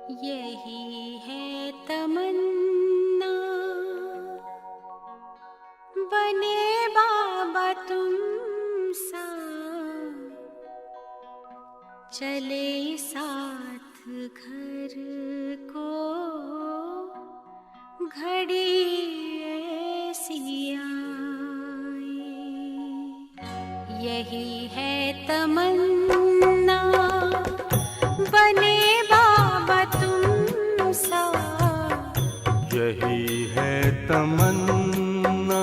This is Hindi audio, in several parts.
यही है तमन्ना, बने बाबा तुम सा, चले साथ घर को घड़ी ऐसी आए। यही है तमन्ना, बने बाबा तुम सा, यही है तमन्ना,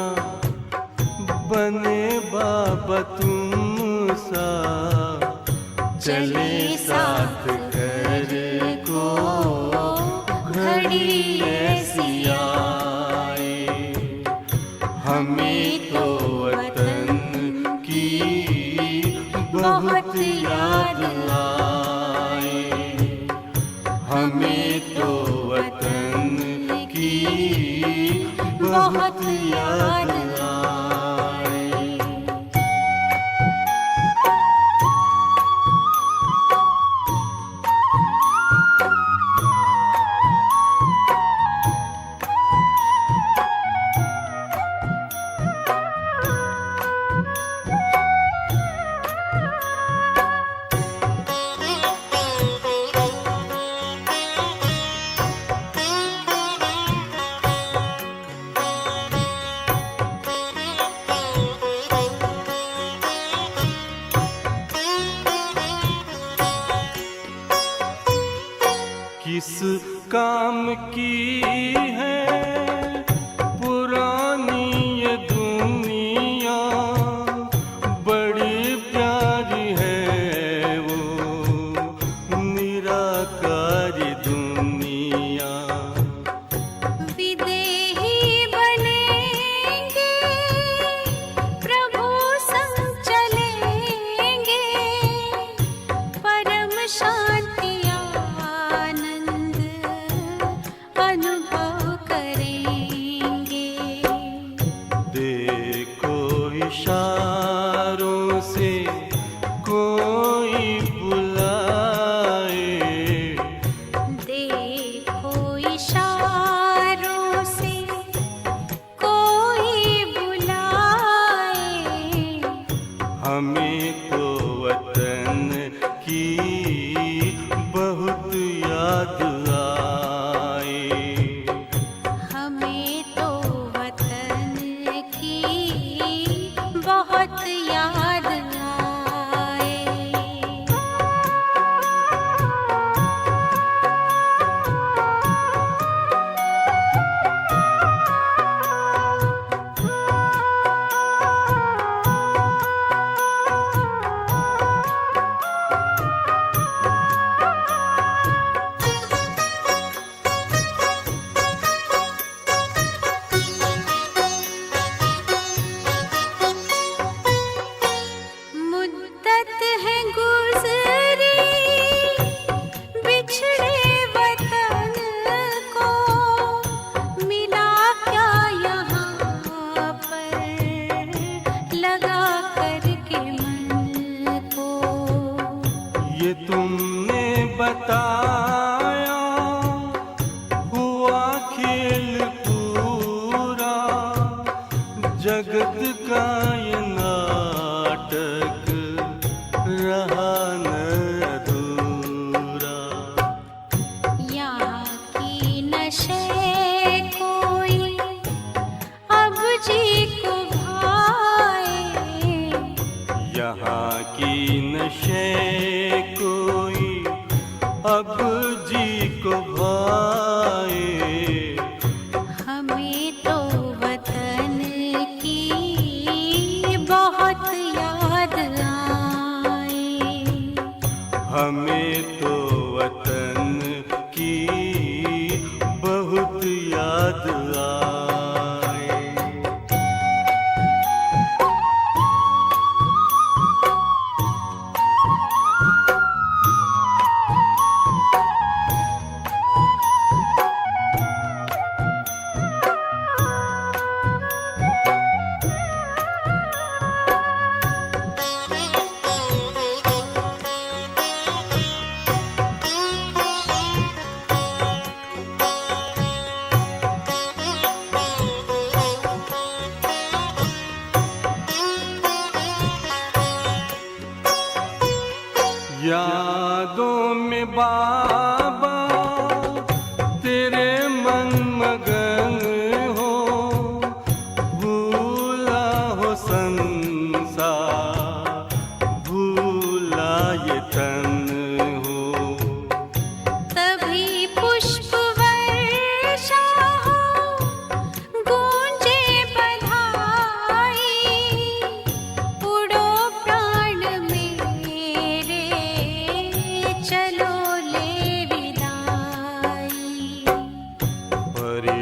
बने बाबा तुम सा, चले साथ घर को घड़ी ऐसी आए। हमें तो वतन की बहुत याद आए, हमें तो वतन की बहुत याद आए। किस काम की है पुरानी ये दुनिया, बड़ी प्यारी है वो निराकारी दुनिया। विदेही बनेंगे प्रभु संग चलेंगे, परम शांति अनुभव करेंगे। देखो इशारों से कोई बुलाए, देखो इशारों से कोई बुलाए। हमें तो वतन की बहुत याद आए, हमें तो वतन की बहुत याद आए। मुद्दत है गुज़री बिछड़े वतन को, मिला क्या यहाँ पर लगा करके मन को। ये तुमने बताया हुआ खेल पूरा, जगत का ये नाटक रहा न अधूरा। यहाँ की नशे कोई अब जी को भाए, यहाँ की नशे कोई अब जी को भाए। हमें तो वतन की बहुत याद आए, हमें तो वतन की बहुत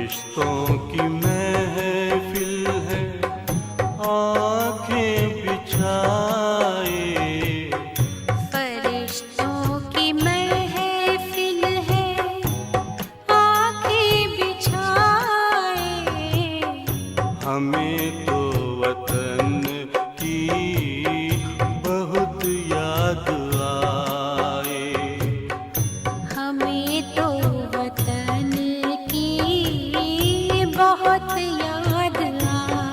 फरिश्तों की महफिल है आंखें बिछाए, फरिश्तों की महफिल है आंखें बिछाए, हमें तो वतन की बहुत याद आए, हमें तो वतन की बहुत याद आए।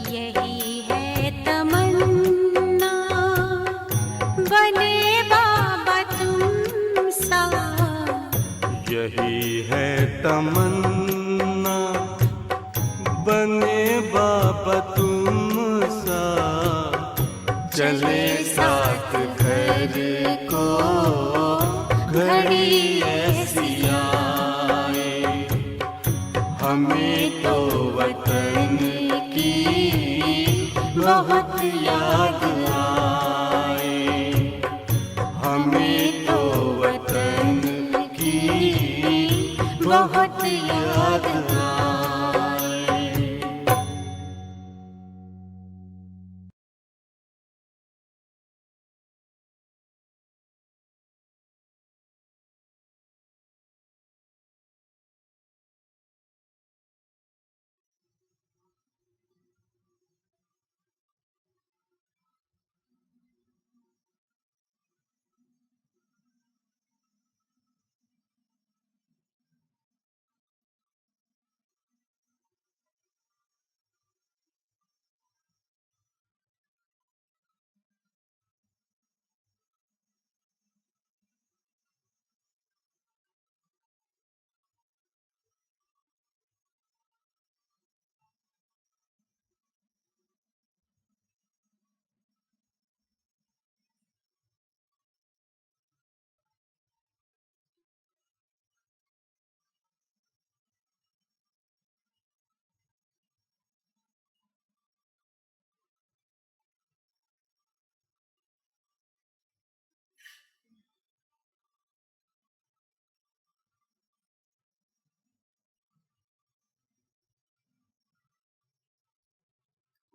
यही है तमन्ना बने बाबा तुम सा, यही है तमन्ना बने बाबा तुम सा, चले साथ घर को घड़ी ऐसी आए, हमें तो वतन की बहुत याद आए, हमें तो वतन की बहुत याद आए।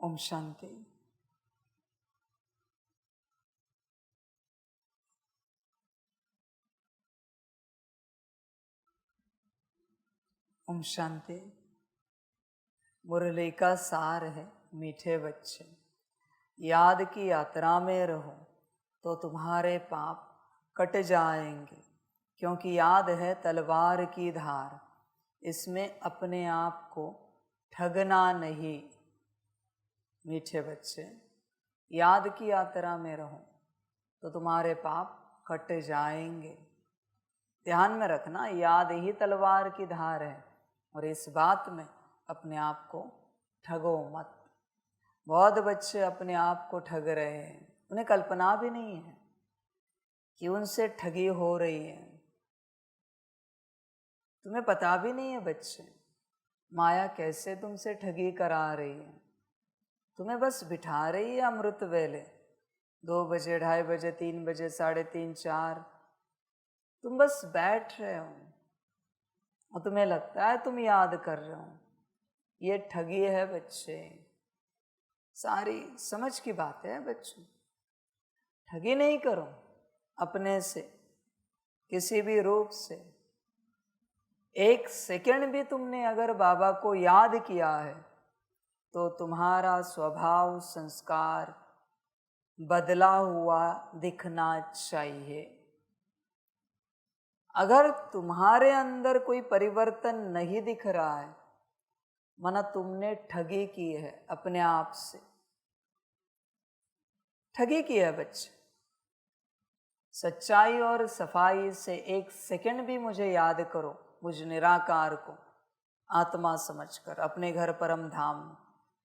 ओम शांति। ओम शांति। मुरली का सार है, मीठे बच्चे, याद की यात्रा में रहो तो तुम्हारे पाप कट जाएंगे, क्योंकि याद है तलवार की धार, इसमें अपने आप को ठगना नहीं। मीठे बच्चे, याद की यात्रा में रहो तो तुम्हारे पाप कट जाएंगे। ध्यान में रखना, याद ही तलवार की धार है, और इस बात में अपने आप को ठगो मत। बहुत बच्चे अपने आप को ठग रहे हैं, उन्हें कल्पना भी नहीं है कि उनसे ठगी हो रही है। तुम्हें पता भी नहीं है बच्चे, माया कैसे तुमसे ठगी करा रही है। तुम्हें बस बिठा रही है अमृत वेले, 2 बजे, 2:30 बजे, 3 बजे, 3:30, 4, तुम बस बैठ रहे हो और तुम्हें लगता है तुम याद कर रहे हो। ये ठगी है बच्चे, सारी समझ की बात है बच्चों। ठगी नहीं करो अपने से, किसी भी रूप से। 1 सेकंड भी तुमने अगर बाबा को याद किया है तो तुम्हारा स्वभाव संस्कार बदला हुआ दिखना चाहिए। अगर तुम्हारे अंदर कोई परिवर्तन नहीं दिख रहा है, माना तुमने ठगी की है अपने आप से, ठगी की है बच्चे। सच्चाई और सफाई से 1 सेकंड भी मुझे याद करो, मुझ निराकार को आत्मा समझकर अपने घर परम धाम में।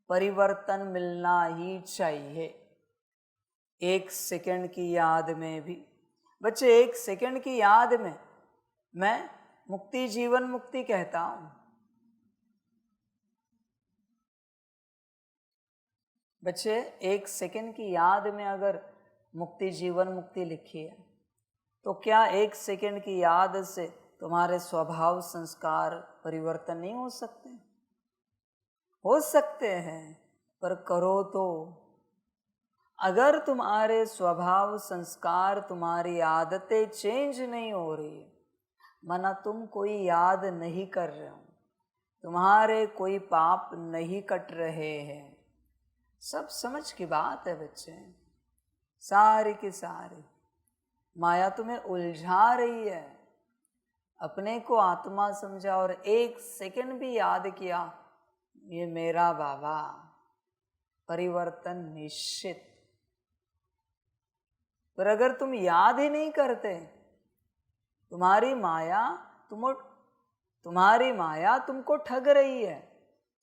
परिवर्तन मिलना ही चाहिए 1 सेकंड की याद में भी। बच्चे, 1 सेकंड की याद में मैं मुक्ति, जीवन मुक्ति कहता हूं। बच्चे, 1 सेकंड की याद में अगर मुक्ति, जीवन मुक्ति लिखी है, तो क्या 1 सेकंड की याद से तुम्हारे स्वभाव संस्कार परिवर्तन नहीं हो सकते? हो सकते हैं, पर करो तो। अगर तुम्हारे स्वभाव संस्कार तुम्हारी आदतें चेंज नहीं हो रही, माना तुम कोई याद नहीं कर रहे हो, तुम्हारे कोई पाप नहीं कट रहे हैं, सब समझ की बात है बच्चे। सारी की सारी माया तुम्हें उलझा रही है। अपने को आत्मा समझा और एक सेकंड भी याद किया ये मेरा बाबा, परिवर्तन निश्चित। पर अगर तुम याद ही नहीं करते, तुम्हारी माया तुमको ठग रही है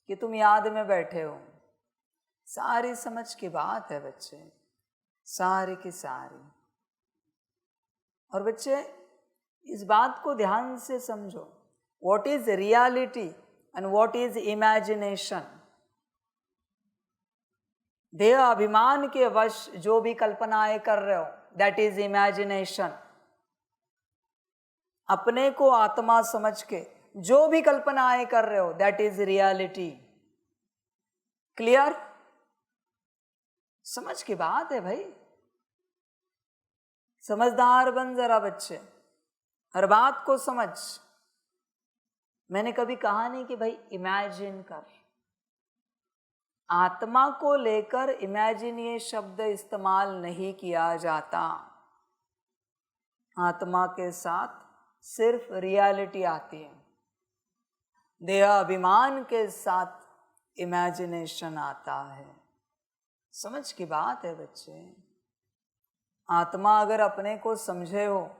कि तुम याद में बैठे हो। सारी समझ की बात है बच्चे, सारी की सारी। और बच्चे इस बात को ध्यान से समझो, what is reality and what is imagination. देह अभिमान के वश जो भी कल्पनाएं कर रहे हो, दैट इज इमेजिनेशन। अपने को आत्मा समझ के जो भी कल्पनाएं कर रहे हो, दैट इज रियलिटी। क्लियर? समझ की बात है भाई। समझदार बन जरा बच्चे, हर बात को समझ। मैंने कभी कहा नहीं कि भाई इमेजिन कर। आत्मा को लेकर इमेजिन ये शब्द इस्तेमाल नहीं किया जाता। आत्मा के साथ सिर्फ रियलिटी आती है। देह अभिमान के साथ इमेजिनेशन आता है। समझ की बात है बच्चे। आत्मा अगर अपने को समझे हो,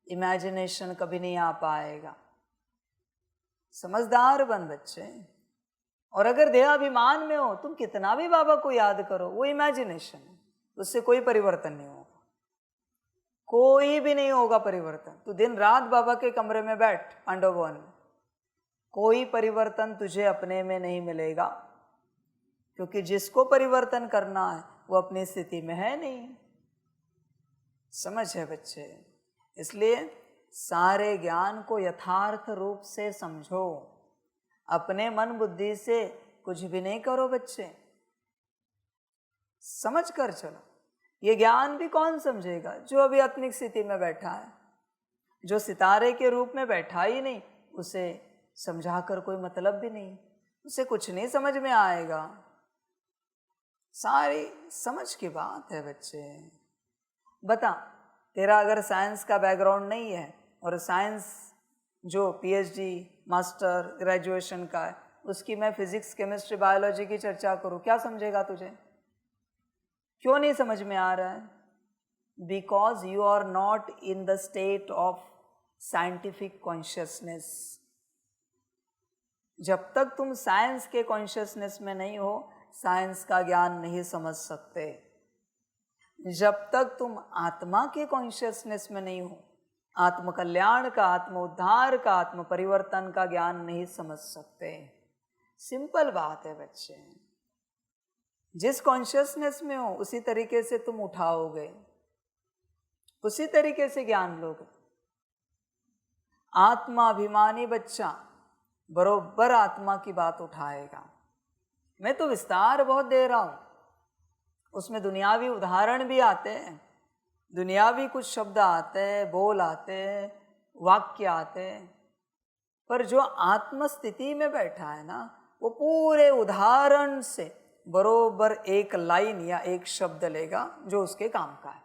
इमेजिनेशन कभी नहीं आ पाएगा। समझदार बन बच्चे। और अगर देहाभिमान में हो, तुम कितना भी बाबा को याद करो, वो इमेजिनेशन है, उससे कोई परिवर्तन नहीं होगा, कोई भी नहीं होगा परिवर्तन। तू दिन रात बाबा के कमरे में बैठ पांडव भवन में, कोई परिवर्तन तुझे अपने में नहीं मिलेगा, क्योंकि जिसको परिवर्तन करना है वो अपनी स्थिति में है नहीं। समझ है बच्चे। इसलिए सारे ज्ञान को यथार्थ रूप से समझो। अपने मन बुद्धि से कुछ भी नहीं करो बच्चे, समझ कर चलो। ये ज्ञान भी कौन समझेगा? जो अभी आत्मिक स्थिति में बैठा है। जो सितारे के रूप में बैठा ही नहीं, उसे समझाकर कोई मतलब भी नहीं, उसे कुछ नहीं समझ में आएगा। सारी समझ की बात है बच्चे। बता, तेरा अगर साइंस का बैकग्राउंड नहीं है और साइंस जो पीएचडी मास्टर ग्रेजुएशन का है, उसकी मैं फिजिक्स केमिस्ट्री बायोलॉजी की चर्चा करूं, क्या समझेगा तुझे? क्यों नहीं समझ में आ रहा है? Because you are not in the state of scientific consciousness. जब तक तुम साइंस के कॉन्शियसनेस में नहीं हो, साइंस का ज्ञान नहीं समझ सकते। जब तक तुम आत्मा के कॉन्शियसनेस में नहीं हो, आत्म कल्याण का, आत्म उद्धार का, आत्म परिवर्तन का ज्ञान नहीं समझ सकते। सिंपल बात है बच्चे। जिस कॉन्शियसनेस में हो उसी तरीके से तुम उठाओगे, उसी तरीके से ज्ञान लोगे। आत्मा अभिमानी बच्चा बरोबर आत्मा की बात उठाएगा। मैं तो विस्तार बहुत दे रहा हूं, उसमें दुनियावी उदाहरण भी आते हैं, दुनियावी कुछ शब्द आते हैं, बोल आते हैं, वाक्य आते हैं, पर जो आत्म स्थिति में बैठा है ना, वो पूरे उदाहरण से बरोबर एक लाइन या एक शब्द लेगा जो उसके काम का है।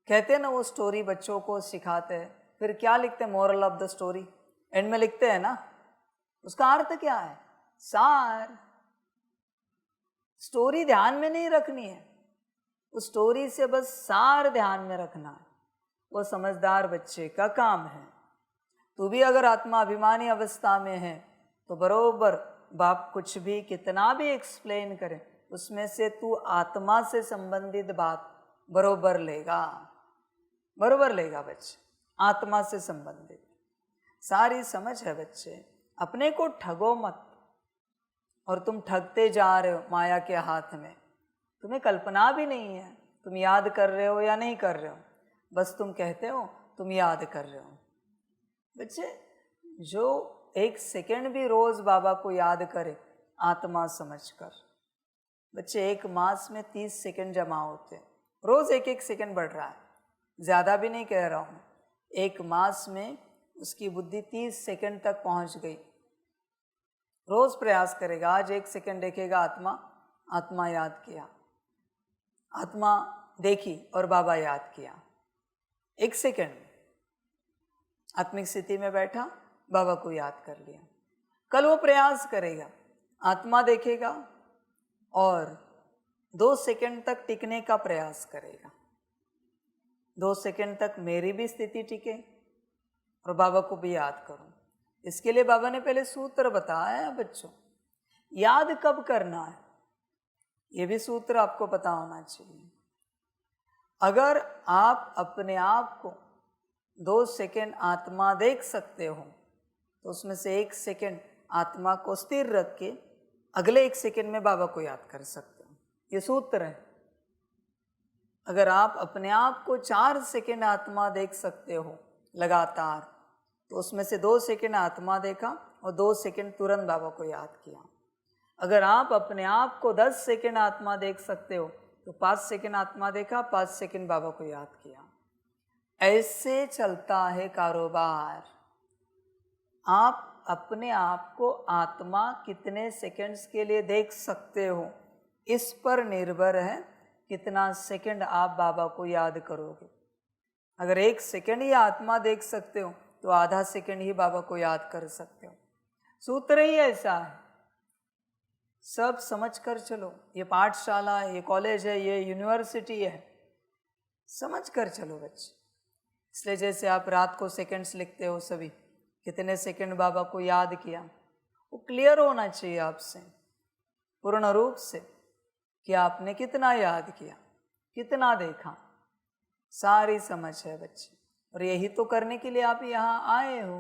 कहते हैं ना, वो स्टोरी बच्चों को सिखाते हैं, फिर क्या लिखते हैं? Moral of the story and में लिखते हैं ना, उसका अर्थ क्या है? सार। स्टोरी ध्यान में नहीं रखनी है, उस स्टोरी से बस सार ध्यान में रखना है। वो समझदार बच्चे का काम है। तू भी अगर आत्मा अभिमानी अवस्था में है तो बरोबर बाप कुछ भी कितना भी एक्सप्लेन करे, उसमें से तू आत्मा से संबंधित बात बरोबर लेगा, बरोबर लेगा बच्चे। आत्मा से संबंधित सारी समझ है बच्चे। अपने को ठगो मत। और तुम ठगते जा रहे हो माया के हाथ में, तुम्हें कल्पना भी नहीं है तुम याद कर रहे हो या नहीं कर रहे हो, बस तुम कहते हो तुम याद कर रहे हो। बच्चे जो 1 सेकंड भी रोज बाबा को याद करे आत्मा समझकर, बच्चे 1 मास में 30 सेकंड जमा होते हैं, रोज 1-1 सेकंड बढ़ रहा है, ज़्यादा भी नहीं कह रहा हूँ। 1 मास में उसकी बुद्धि 30 सेकंड तक पहुँच गई। रोज प्रयास करेगा, आज 1 सेकंड देखेगा आत्मा, आत्मा याद किया, आत्मा देखी और बाबा याद किया। 1 सेकंड आत्मिक स्थिति में बैठा, बाबा को याद कर लिया। कल वो प्रयास करेगा, आत्मा देखेगा और 2 सेकंड तक टिकने का प्रयास करेगा। 2 सेकंड तक मेरी भी स्थिति टिके और बाबा को भी याद करूं। इसके लिए बाबा ने पहले सूत्र बताया है बच्चों। याद कब करना है ये भी सूत्र आपको पता होना चाहिए। अगर आप अपने आप को 2 सेकंड आत्मा देख सकते हो तो उसमें से 1 सेकंड आत्मा को स्थिर रख के अगले 1 सेकंड में बाबा को याद कर सकते हो। ये सूत्र है। अगर आप अपने आप को 4 सेकंड आत्मा देख सकते हो लगातार तो उसमें से 2 सेकंड आत्मा देखा और 2 सेकंड तुरंत बाबा को याद किया। अगर आप अपने आप को 10 सेकंड आत्मा देख सकते हो तो 5 सेकंड आत्मा देखा, 5 सेकंड बाबा को याद किया। ऐसे चलता है कारोबार। आप अपने आप को आत्मा कितने सेकंड्स के लिए देख सकते हो इस पर निर्भर है कितना सेकंड आप बाबा को याद करोगे। अगर 1 सेकंड ही आत्मा देख सकते हो तो आधा सेकंड ही बाबा को याद कर सकते हो। सूत्र ही ऐसा है। सब समझ कर चलो। ये पाठशाला है, ये कॉलेज है, ये यूनिवर्सिटी है, समझ कर चलो बच्चे। इसलिए जैसे आप रात को सेकंड्स लिखते हो, सभी कितने सेकंड बाबा को याद किया, वो क्लियर होना चाहिए आपसे पूर्ण रूप से कि आपने कितना याद किया, कितना देखा। सारी समझ है बच्चे। और यही तो करने के लिए आप यहाँ आए हो,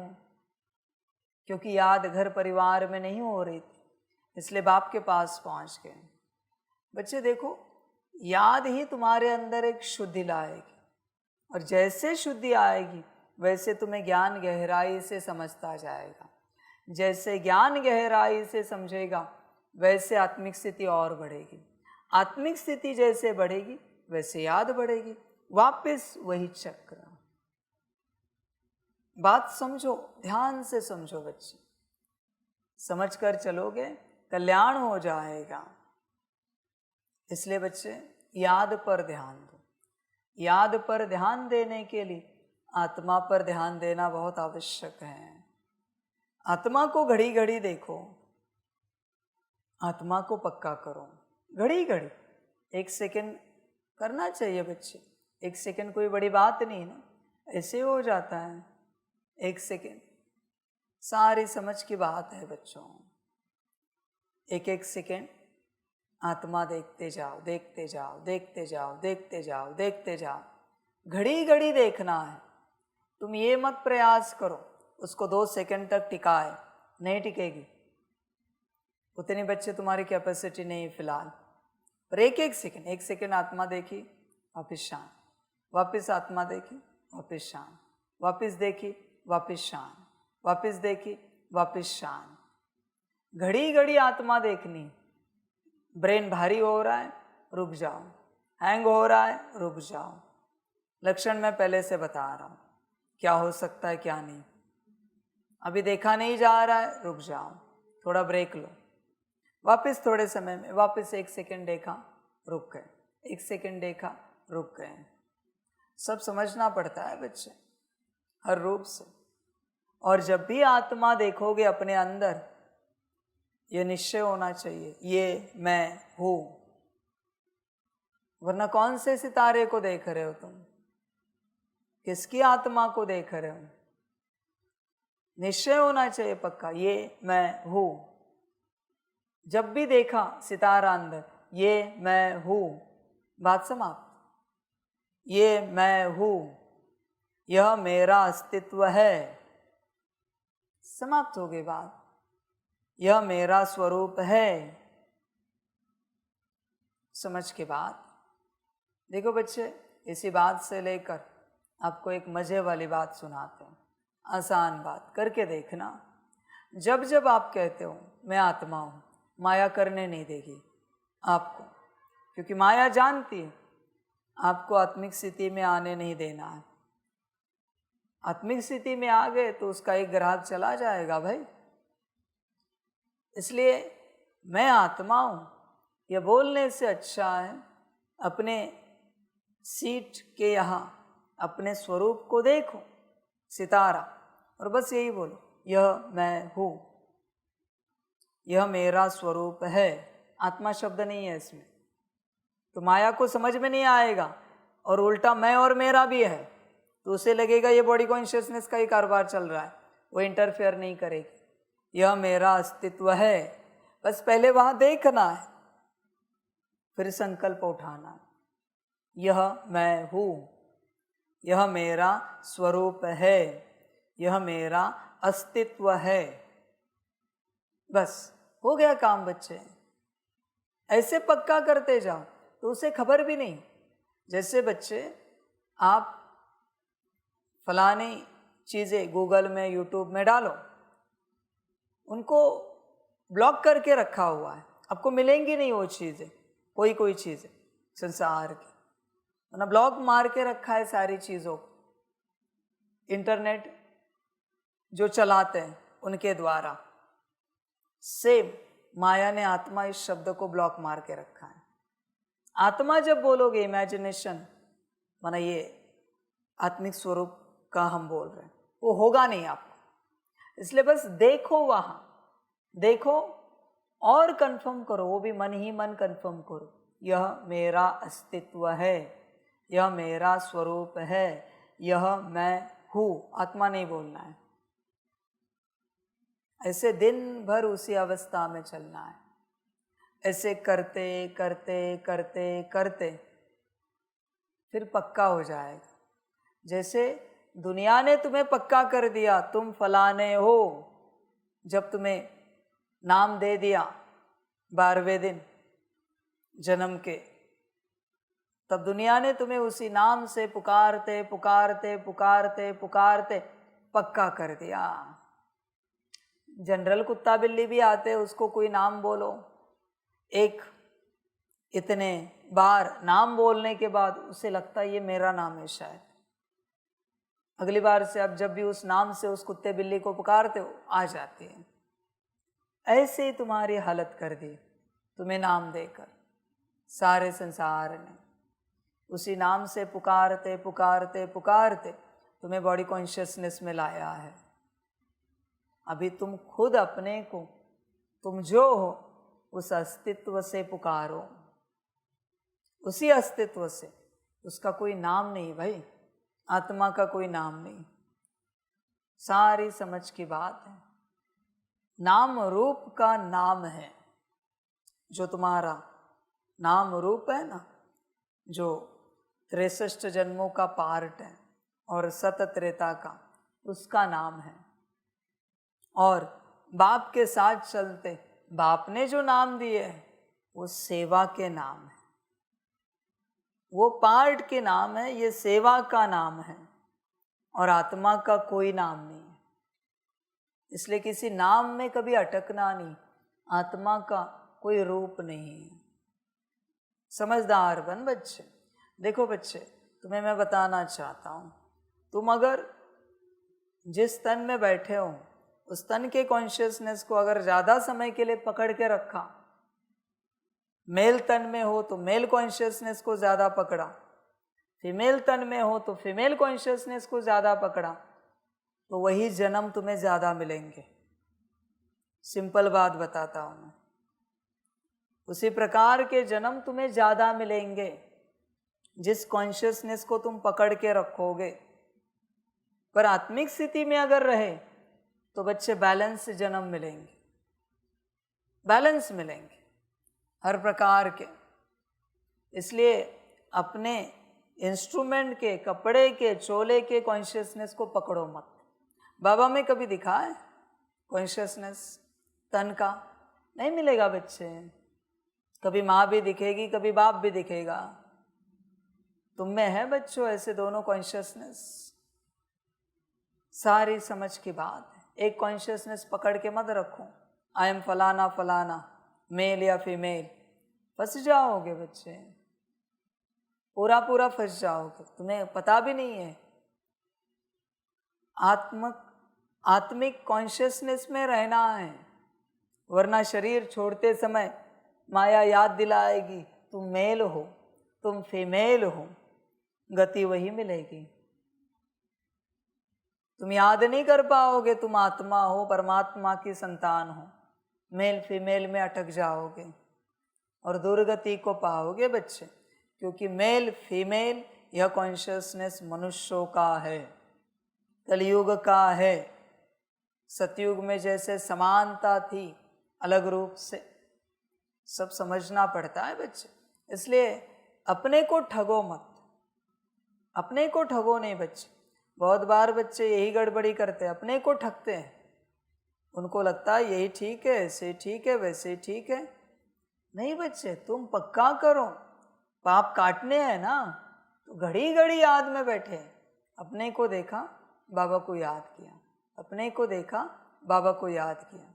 क्योंकि याद घर परिवार में नहीं हो रही थी, इसलिए बाप के पास पहुँच गए। बच्चे देखो, याद ही तुम्हारे अंदर एक शुद्धि लाएगी और जैसे शुद्धि आएगी वैसे तुम्हें ज्ञान गहराई से समझता जाएगा। जैसे ज्ञान गहराई से समझेगा वैसे आत्मिक स्थिति और बढ़ेगी। आत्मिक स्थिति जैसे बढ़ेगी वैसे याद बढ़ेगी। वापस वही चक्र। बात समझो, ध्यान से समझो बच्चे। समझ कर चलोगे कल्याण हो जाएगा। इसलिए बच्चे याद पर ध्यान दो। याद पर ध्यान देने के लिए आत्मा पर ध्यान देना बहुत आवश्यक है। आत्मा को घड़ी घड़ी देखो, आत्मा को पक्का करो। घड़ी घड़ी 1 सेकंड करना चाहिए बच्चे। 1 सेकंड कोई बड़ी बात नहीं ना, ऐसे हो जाता है 1 सेकंड। सारी समझ की बात है बच्चों। 1-1 सेकंड आत्मा देखते जाओ, देखते जाओ, देखते जाओ, देखते जाओ, देखते जाओ। घड़ी घड़ी देखना है। तुम ये मत प्रयास करो उसको 2 सेकंड तक टिकाए, नहीं टिकेगी। उतनी बच्चे तुम्हारी कैपेसिटी नहीं फिलहाल। पर 1-1 सेकंड, 1 सेकंड आत्मा देखी, वापिस शांत, वापिस आत्मा देखी, वापिस शांत, वापिस देखी, वापिस शांत, वापिस देखी, वापिस शांत। घड़ी घड़ी आत्मा देखनी। ब्रेन भारी हो रहा है, रुक जाओ। हैंग हो रहा है, रुक जाओ। लक्षण मैं पहले से बता रहा हूँ, क्या हो सकता है क्या नहीं। अभी देखा नहीं जा रहा है, रुक जाओ, थोड़ा ब्रेक लो। वापस थोड़े समय में वापस 1 सेकंड देखा, रुक गए, 1 सेकंड देखा, रुक गए। सब समझना पड़ता है बच्चे, हर रूप से। और जब भी आत्मा देखोगे अपने अंदर, ये निश्चय होना चाहिए, ये मैं हूँ। वरना कौन से सितारे को देख रहे हो तुम? किसकी आत्मा को देख रहे हो? निश्चय होना चाहिए पक्का, ये मैं हूँ। जब भी देखा सितारा अंदर, ये मैं हूँ, बात समाप्त। ये मैं हूँ, यह मेरा अस्तित्व है, समाप्त हो गई बात। यह मेरा स्वरूप है। समझ के बाद देखो बच्चे, इसी बात से लेकर आपको एक मजे वाली बात सुनाते हैं। आसान बात करके देखना। जब जब आप कहते हो मैं आत्मा हूँ, माया करने नहीं देगी आपको, क्योंकि माया जानती है आपको आत्मिक स्थिति में आने नहीं देना है। आत्मिक स्थिति में आ गए तो उसका एक ग्राहक चला जाएगा भाई। इसलिए मैं आत्मा हूँ यह बोलने से अच्छा है अपने सीट के यहाँ अपने स्वरूप को देखो, सितारा, और बस यही बोलो, यह मैं हूँ, यह मेरा स्वरूप है। आत्मा शब्द नहीं है इसमें, तो माया को समझ में नहीं आएगा। और उल्टा मैं और मेरा भी है तो उसे लगेगा ये बॉडी कॉन्शियसनेस का ही कारोबार चल रहा है, वो इंटरफेयर नहीं करेगी। यह मेरा अस्तित्व है, बस पहले वहाँ देखना है, फिर संकल्प उठाना है, यह मैं हूँ, यह मेरा स्वरूप है, यह मेरा अस्तित्व है। बस हो गया काम बच्चे। ऐसे पक्का करते जाओ तो उसे खबर भी नहीं। जैसे बच्चे आप फलानी चीज़ें गूगल में यूट्यूब में डालो, उनको ब्लॉक करके रखा हुआ है, आपको मिलेंगी नहीं वो चीज़ें, कोई चीज़ें संसार की, वरना ब्लॉक मार के रखा है सारी चीज़ों को इंटरनेट जो चलाते हैं उनके द्वारा। सेम माया ने आत्मा इस शब्द को ब्लॉक मार के रखा है। आत्मा जब बोलोगे इमेजिनेशन, माना ये आत्मिक स्वरूप का हम बोल रहे हैं, वो होगा नहीं आपको। इसलिए बस देखो, वहाँ देखो और कंफर्म करो, वो भी मन ही मन कंफर्म करो, यह मेरा अस्तित्व है, यह मेरा स्वरूप है, यह मैं हूँ। आत्मा नहीं बोलना है। ऐसे दिन भर उसी अवस्था में चलना है। ऐसे करते करते करते करते फिर पक्का हो जाएगा। जैसे दुनिया ने तुम्हें पक्का कर दिया तुम फलाने हो, जब तुम्हें नाम दे दिया 12वें दिन जन्म के, तब दुनिया ने तुम्हें उसी नाम से पुकारते पुकारते पुकारते पुकारते पक्का कर दिया। जनरल कुत्ता बिल्ली भी आते, उसको कोई नाम बोलो, एक इतने बार नाम बोलने के बाद उसे लगता है ये मेरा नाम है शायद, अगली बार से अब जब भी उस नाम से उस कुत्ते बिल्ली को पुकारते हो आ जाती है। ऐसे ही तुम्हारी हालत कर दी तुम्हें नाम देकर सारे संसार ने। उसी नाम से पुकारते पुकारते पुकारते तुम्हें बॉडी कॉन्शियसनेस में लाया है। अभी तुम खुद अपने को, तुम जो हो उस अस्तित्व से पुकारो, उसी अस्तित्व से। उसका कोई नाम नहीं भाई, आत्मा का कोई नाम नहीं। सारी समझ की बात है। नाम रूप का नाम है, जो तुम्हारा नाम रूप है ना, जो 63 जन्मों का पार्ट है और सतत्रेता का, उसका नाम है। और बाप के साथ चलते बाप ने जो नाम दिए है वो सेवा के नाम है, वो पार्ट के नाम है, ये सेवा का नाम है और आत्मा का कोई नाम नहीं है। इसलिए किसी नाम में कभी अटकना नहीं। आत्मा का कोई रूप नहीं है। समझदार बन बच्चे। देखो बच्चे, तुम्हें मैं बताना चाहता हूँ, तुम अगर जिस तन में बैठे हो उस तन के कॉन्शियसनेस को अगर ज़्यादा समय के लिए पकड़ के रखा, मेल तन में हो तो मेल कॉन्शियसनेस को ज़्यादा पकड़ा, फीमेल तन में हो तो फीमेल कॉन्शियसनेस को ज़्यादा पकड़ा, तो वही जन्म तुम्हें ज़्यादा मिलेंगे। सिंपल बात बताता हूँ मैं। उसी प्रकार के जन्म तुम्हें ज़्यादा मिलेंगे जिस कॉन्शियसनेस को तुम पकड़ के रखोगे। पर आत्मिक स्थिति में अगर रहे तो बच्चे बैलेंस जन्म मिलेंगे, बैलेंस मिलेंगे हर प्रकार के। इसलिए अपने इंस्ट्रूमेंट के, कपड़े के, चोले के कॉन्शियसनेस को पकड़ो मत। बाबा में कभी दिखा है कॉन्शियसनेस तन का? नहीं मिलेगा बच्चे। कभी माँ भी दिखेगी, कभी बाप भी दिखेगा। तुम में है बच्चों ऐसे दोनों कॉन्शियसनेस? सारी समझ की बात है। एक कॉन्शियसनेस पकड़ के मत रखो, आई एम फलाना फलाना, मेल या फीमेल। फंस जाओगे बच्चे, पूरा पूरा फंस जाओगे, तुम्हें पता भी नहीं है। आत्मिक कॉन्शियसनेस में रहना है, वरना शरीर छोड़ते समय माया याद दिलाएगी तुम मेल हो, तुम फीमेल हो, गति वही मिलेगी। तुम याद नहीं कर पाओगे तुम आत्मा हो, परमात्मा की संतान हो, मेल फीमेल में अटक जाओगे और दुर्गति को पाओगे बच्चे। क्योंकि मेल फीमेल यह कॉन्शियसनेस मनुष्यों का है, कलयुग का है। सतयुग में जैसे समानता थी, अलग रूप से सब समझना पड़ता है बच्चे। इसलिए अपने को ठगो मत, अपने को ठगो नहीं बच्चे। बहुत बार बच्चे यही गड़बड़ी करते हैं, अपने को ठगते हैं। उनको लगता है यही ठीक है, ऐसे ठीक है, वैसे ठीक है। नहीं बच्चे, तुम पक्का करो, पाप काटने हैं ना, तो घड़ी घड़ी याद में बैठे। अपने को देखा, बाबा को याद किया, अपने को देखा, बाबा को याद किया।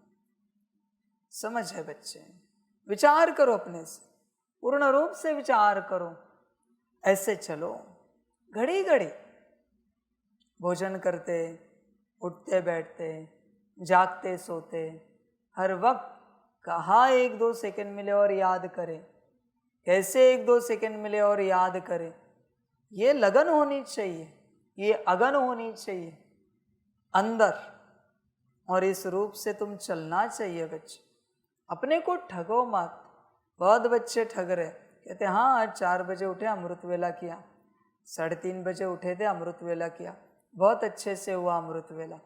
समझ है बच्चे? विचार करो, अपने से पूर्ण रूप से विचार करो, ऐसे चलो। घड़ी घड़ी भोजन करते, उठते बैठते, जागते सोते, हर वक्त कहाँ 1-2 सेकंड मिले और याद करें, कैसे 1-2 सेकंड मिले और याद करें। ये लगन होनी चाहिए, ये अगन होनी चाहिए अंदर, और इस रूप से तुम चलना चाहिए बच्चे। अपने को ठगो मत। बहुत बच्चे ठग रहे, कहते हाँ आज 4 बजे उठे, अमृत वेला किया, 3:30 बजे उठे थे, अमृत वेला किया, बहुत अच्छे से हुआ अमृत वेला।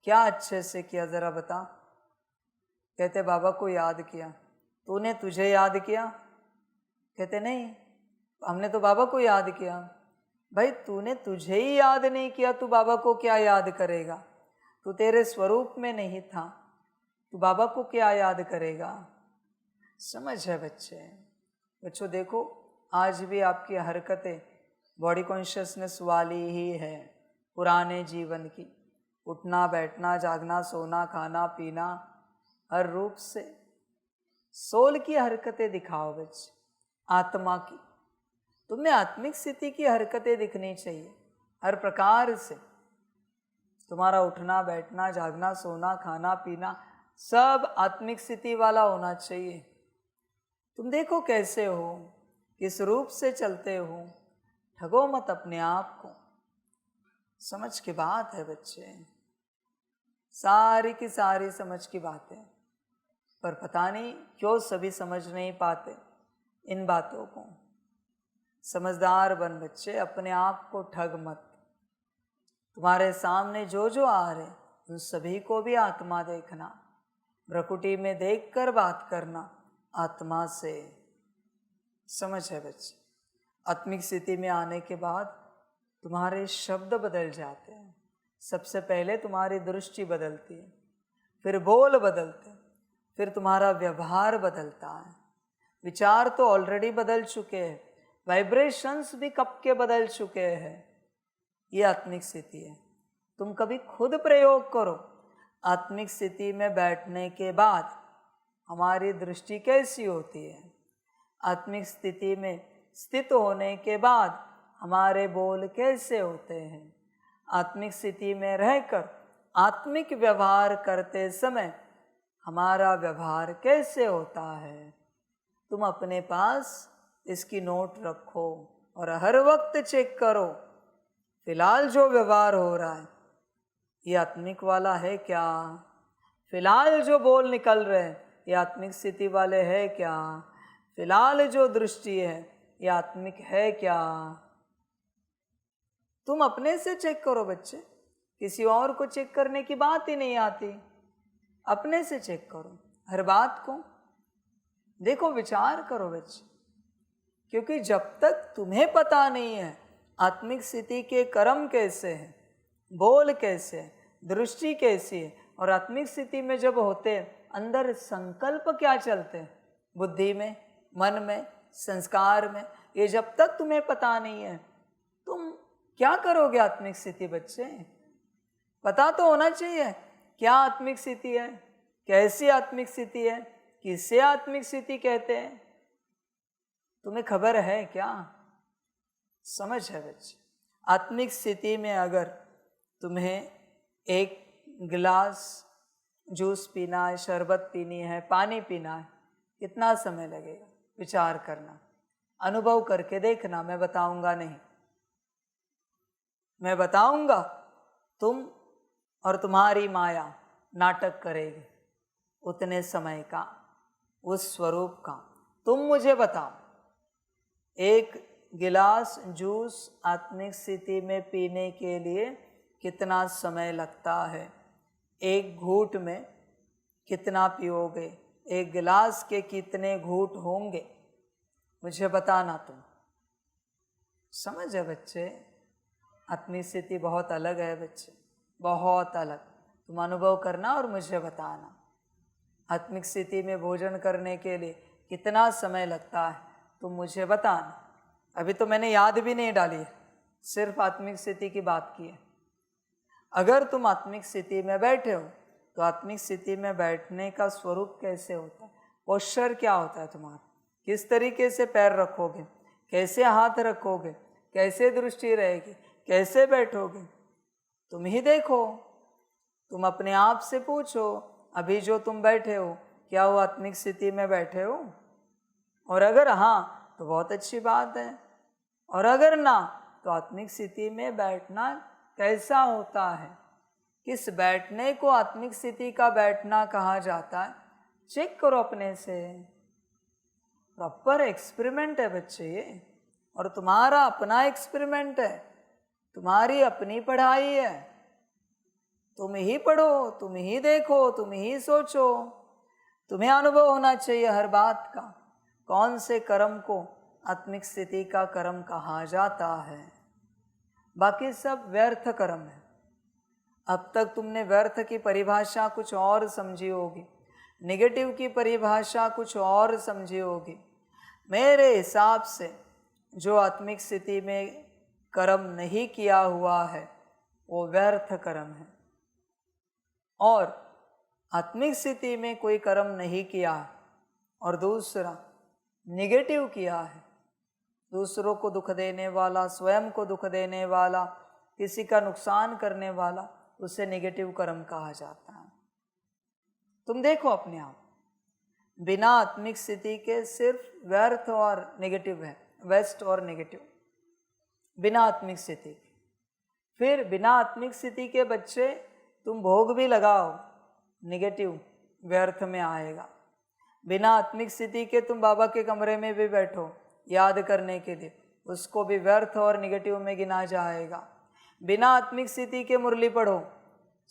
क्या अच्छे से किया ज़रा बता? कहते बाबा को याद किया। तूने तुझे याद किया? कहते नहीं, हमने तो बाबा को याद किया। भाई तूने तुझे ही याद नहीं किया, तू बाबा को क्या याद करेगा? तू तेरे स्वरूप में नहीं था, तू बाबा को क्या याद करेगा? समझ है बच्चे? बच्चों देखो, आज भी आपकी हरकतें बॉडी कॉन्शियसनेस वाली ही है, पुराने जीवन की। उठना बैठना, जागना, सोना, खाना पीना, हर रूप से सोल की हरकतें दिखाओ बच्चे, आत्मा की। तुम्हें आत्मिक स्थिति की हरकतें दिखनी चाहिए हर प्रकार से। तुम्हारा उठना बैठना, जागना, सोना, खाना पीना सब आत्मिक स्थिति वाला होना चाहिए। तुम देखो कैसे हो, किस रूप से चलते हो। ठगो मत अपने आप को। समझ की बात है बच्चे, सारी की सारी समझ की बातें, पर पता नहीं क्यों सभी समझ नहीं पाते इन बातों को। समझदार बन बच्चे, अपने आप को ठग मत। तुम्हारे सामने जो जो आ रहे उन सभी को भी आत्मा देखना, भ्रकुटी में देखकर बात करना आत्मा से। समझ है बच्चे? आत्मिक स्थिति में आने के बाद तुम्हारे शब्द बदल जाते हैं। सबसे पहले तुम्हारी दृष्टि बदलती है, फिर बोल बदलते, फिर तुम्हारा व्यवहार बदलता है। विचार तो ऑलरेडी बदल चुके हैं, वाइब्रेशंस भी कब के बदल चुके हैं। ये आत्मिक स्थिति है। तुम कभी खुद प्रयोग करो। आत्मिक स्थिति में बैठने के बाद हमारी दृष्टि कैसी होती है, आत्मिक स्थिति में स्थित होने के बाद हमारे बोल कैसे होते हैं, आत्मिक स्थिति में रहकर आत्मिक व्यवहार करते समय हमारा व्यवहार कैसे होता है। तुम अपने पास इसकी नोट रखो और हर वक्त चेक करो, फिलहाल जो व्यवहार हो रहा है ये आत्मिक वाला है क्या? फिलहाल जो बोल निकल रहे हैं ये आत्मिक स्थिति वाले है क्या? फिलहाल जो दृष्टि है ये आत्मिक है क्या? तुम अपने से चेक करो बच्चे, किसी और को चेक करने की बात ही नहीं आती। अपने से चेक करो हर बात को। देखो, विचार करो बच्चे, क्योंकि जब तक तुम्हें पता नहीं है आत्मिक स्थिति के कर्म कैसे हैं, बोल कैसे है, दृष्टि कैसी है, और आत्मिक स्थिति में जब होते हैं अंदर संकल्प क्या चलते हैं, बुद्धि में, मन में, संस्कार में, ये जब तक तुम्हें पता नहीं है तुम क्या करोगे आत्मिक स्थिति बच्चे? पता तो होना चाहिए क्या आत्मिक स्थिति है, कैसी आत्मिक स्थिति है, किसे आत्मिक स्थिति कहते हैं। तुम्हें खबर है क्या? समझ है बच्चे, आत्मिक स्थिति में अगर तुम्हें एक गिलास जूस पीना है, शरबत पीनी है, पानी पीना है, कितना समय लगेगा? विचार करना, अनुभव करके देखना, मैं बताऊंगा नहीं। मैं बताऊंगा, तुम और तुम्हारी माया नाटक करेगी उतने समय का, उस स्वरूप का। तुम मुझे बताओ, एक गिलास जूस आत्मिक स्थिति में पीने के लिए कितना समय लगता है? एक घूंट में कितना पियोगे? एक गिलास के कितने घूंट होंगे? मुझे बताना तुम। समझ है बच्चे, आत्मिक स्थिति बहुत अलग है बच्चे, बहुत अलग। तुम अनुभव करना और मुझे बताना। आत्मिक स्थिति में भोजन करने के लिए कितना समय लगता है, तुम मुझे बताना। अभी तो मैंने याद भी नहीं डाली है, सिर्फ आत्मिक स्थिति की बात की है। अगर तुम आत्मिक स्थिति में बैठे हो तो आत्मिक स्थिति में बैठने का स्वरूप कैसे होता है, पोस्चर क्या होता है तुम्हारा, किस तरीके से पैर रखोगे, कैसे हाथ रखोगे, कैसे दृष्टि रहेगी, कैसे बैठोगे, तुम ही देखो। तुम अपने आप से पूछो, अभी जो तुम बैठे हो क्या वो आत्मिक स्थिति में बैठे हो? और अगर हाँ तो बहुत अच्छी बात है, और अगर ना तो आत्मिक स्थिति में बैठना कैसा होता है, किस बैठने को आत्मिक स्थिति का बैठना कहा जाता है, चेक करो अपने से। प्रॉपर एक्सपेरिमेंट है बच्चे ये, और तुम्हारा अपना एक्सपेरिमेंट है, तुम्हारी अपनी पढ़ाई है। तुम ही पढ़ो, तुम ही देखो, तुम ही सोचो। तुम्हें अनुभव होना चाहिए हर बात का, कौन से कर्म को आत्मिक स्थिति का कर्म कहा जाता है। बाकी सब व्यर्थ कर्म है। अब तक तुमने व्यर्थ की परिभाषा कुछ और समझी होगी, नेगेटिव की परिभाषा कुछ और समझी होगी। मेरे हिसाब से जो आत्मिक स्थिति में कर्म नहीं किया हुआ है वो व्यर्थ कर्म है, और आत्मिक स्थिति में कोई कर्म नहीं किया है और दूसरा नेगेटिव किया है, दूसरों को दुख देने वाला, स्वयं को दुख देने वाला, किसी का नुकसान करने वाला, उसे नेगेटिव कर्म कहा जाता है। तुम देखो अपने आप, बिना आत्मिक स्थिति के सिर्फ व्यर्थ और नेगेटिव है, वेस्ट और नेगेटिव, बिना आत्मिक स्थिति के। फिर बिना आत्मिक स्थिति के बच्चे तुम भोग भी लगाओ, नेगेटिव व्यर्थ में आएगा। बिना आत्मिक स्थिति के तुम बाबा के कमरे में भी बैठो याद करने के लिए, उसको भी व्यर्थ और नेगेटिव में गिना जाएगा। बिना आत्मिक स्थिति के मुरली पढ़ो,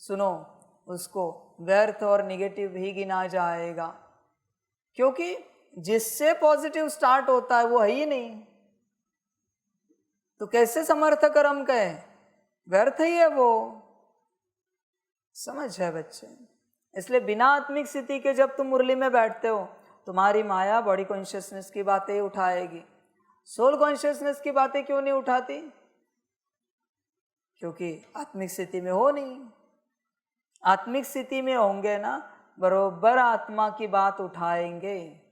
सुनो, उसको व्यर्थ और नेगेटिव ही गिना जाएगा, क्योंकि जिससे पॉजिटिव स्टार्ट होता है वो है ही नहीं, तो कैसे समर्थ कर्म कहे, व्यर्थ ही है वो। समझ है बच्चे? इसलिए बिना आत्मिक स्थिति के जब तुम मुरली में बैठते हो, तुम्हारी माया बॉडी कॉन्शियसनेस की बातें उठाएगी, सोल कॉन्शियसनेस की बातें क्यों नहीं उठाती? क्योंकि आत्मिक स्थिति में हो नहीं। आत्मिक स्थिति में होंगे ना, बरोबर आत्मा की बात उठाएंगे।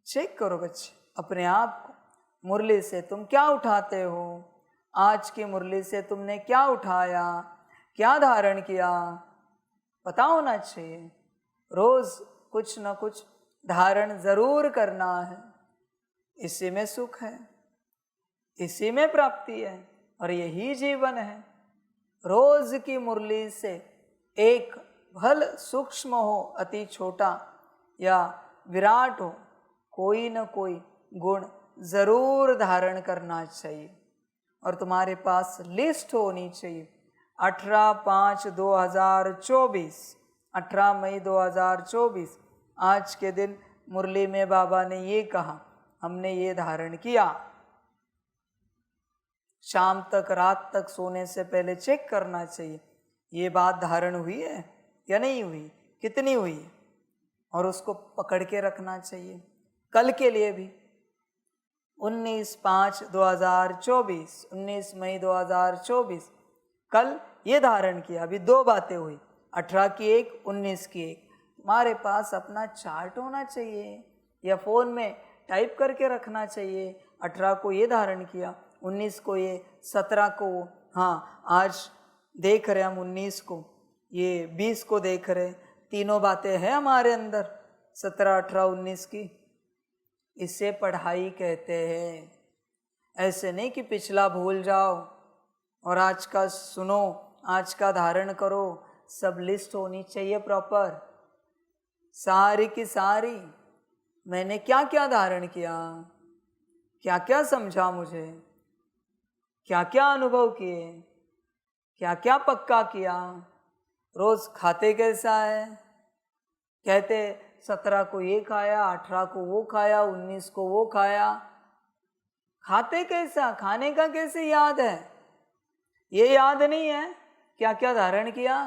चेक करो बच्चे अपने आप को, मुरली से तुम क्या उठाते हो, आज की मुरली से तुमने क्या उठाया, क्या धारण किया, पता होना चाहिए। रोज कुछ न कुछ धारण जरूर करना है, इसी में सुख है, इसी में प्राप्ति है, और यही जीवन है। रोज की मुरली से एक भल सूक्ष्म हो, अति छोटा या विराट हो, कोई न कोई गुण जरूर धारण करना चाहिए। और तुम्हारे पास लिस्ट होनी चाहिए, 18/5/2024, 18 मई 2024, आज के दिन मुरली में बाबा ने ये कहा, हमने ये धारण किया। शाम तक, रात तक सोने से पहले चेक करना चाहिए ये बात धारण हुई है या नहीं हुई, कितनी हुई है, और उसको पकड़ के रखना चाहिए। कल के लिए भी 19/5/2024, 19 मई 2024, कल ये धारण किया, अभी 2 बातें हुई, 18 की एक, 19 की एक। तुम्हारे पास अपना चार्ट होना चाहिए या फ़ोन में टाइप करके रखना चाहिए। 18 को ये धारण किया, 19 को ये, 17 को वो, हाँ आज देख रहे हम 19 को, ये 20 को देख रहे, तीनों बातें हैं हमारे अंदर, 17, 18, 19 की। इसे पढ़ाई कहते हैं। ऐसे नहीं कि पिछला भूल जाओ और आज का सुनो, आज का धारण करो। सब लिस्ट होनी चाहिए प्रॉपर, सारी की सारी। मैंने क्या क्या धारण किया, क्या क्या समझा मुझे, क्या क्या अनुभव किए, क्या क्या पक्का किया। रोज खाते कैसा है, कहते 17 को ये खाया, 18 को वो खाया, 19 को वो खाया। खाते कैसा, खाने का कैसे याद है, ये याद नहीं है क्या क्या धारण किया।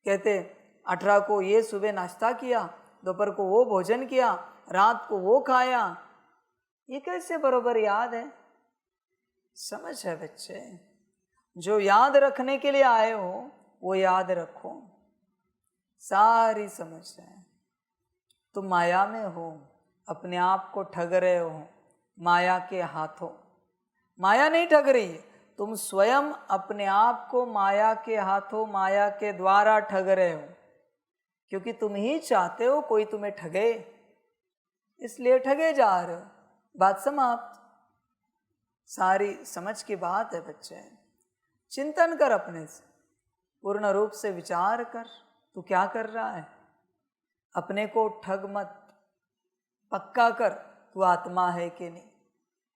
कहते 18 को ये सुबह नाश्ता किया, दोपहर को वो भोजन किया, रात को वो खाया। ये कैसे बरोबर याद है। समझ है बच्चे, जो याद रखने के लिए आए हो वो याद रखो, सारी समझ है। तुम माया में हो, अपने आप को ठग रहे हो माया के हाथों। माया नहीं ठग रही है, तुम स्वयं अपने आप को माया के हाथों, माया के द्वारा ठग रहे हो, क्योंकि तुम ही चाहते हो कोई तुम्हें ठगे, इसलिए ठगे जा रहे हो। बात समाप्त। सारी समझ की बात है बच्चे। चिंतन कर, अपने से पूर्ण रूप से विचार कर, तू क्या कर रहा है। अपने को ठग मत, पक्का कर तू आत्मा है कि नहीं,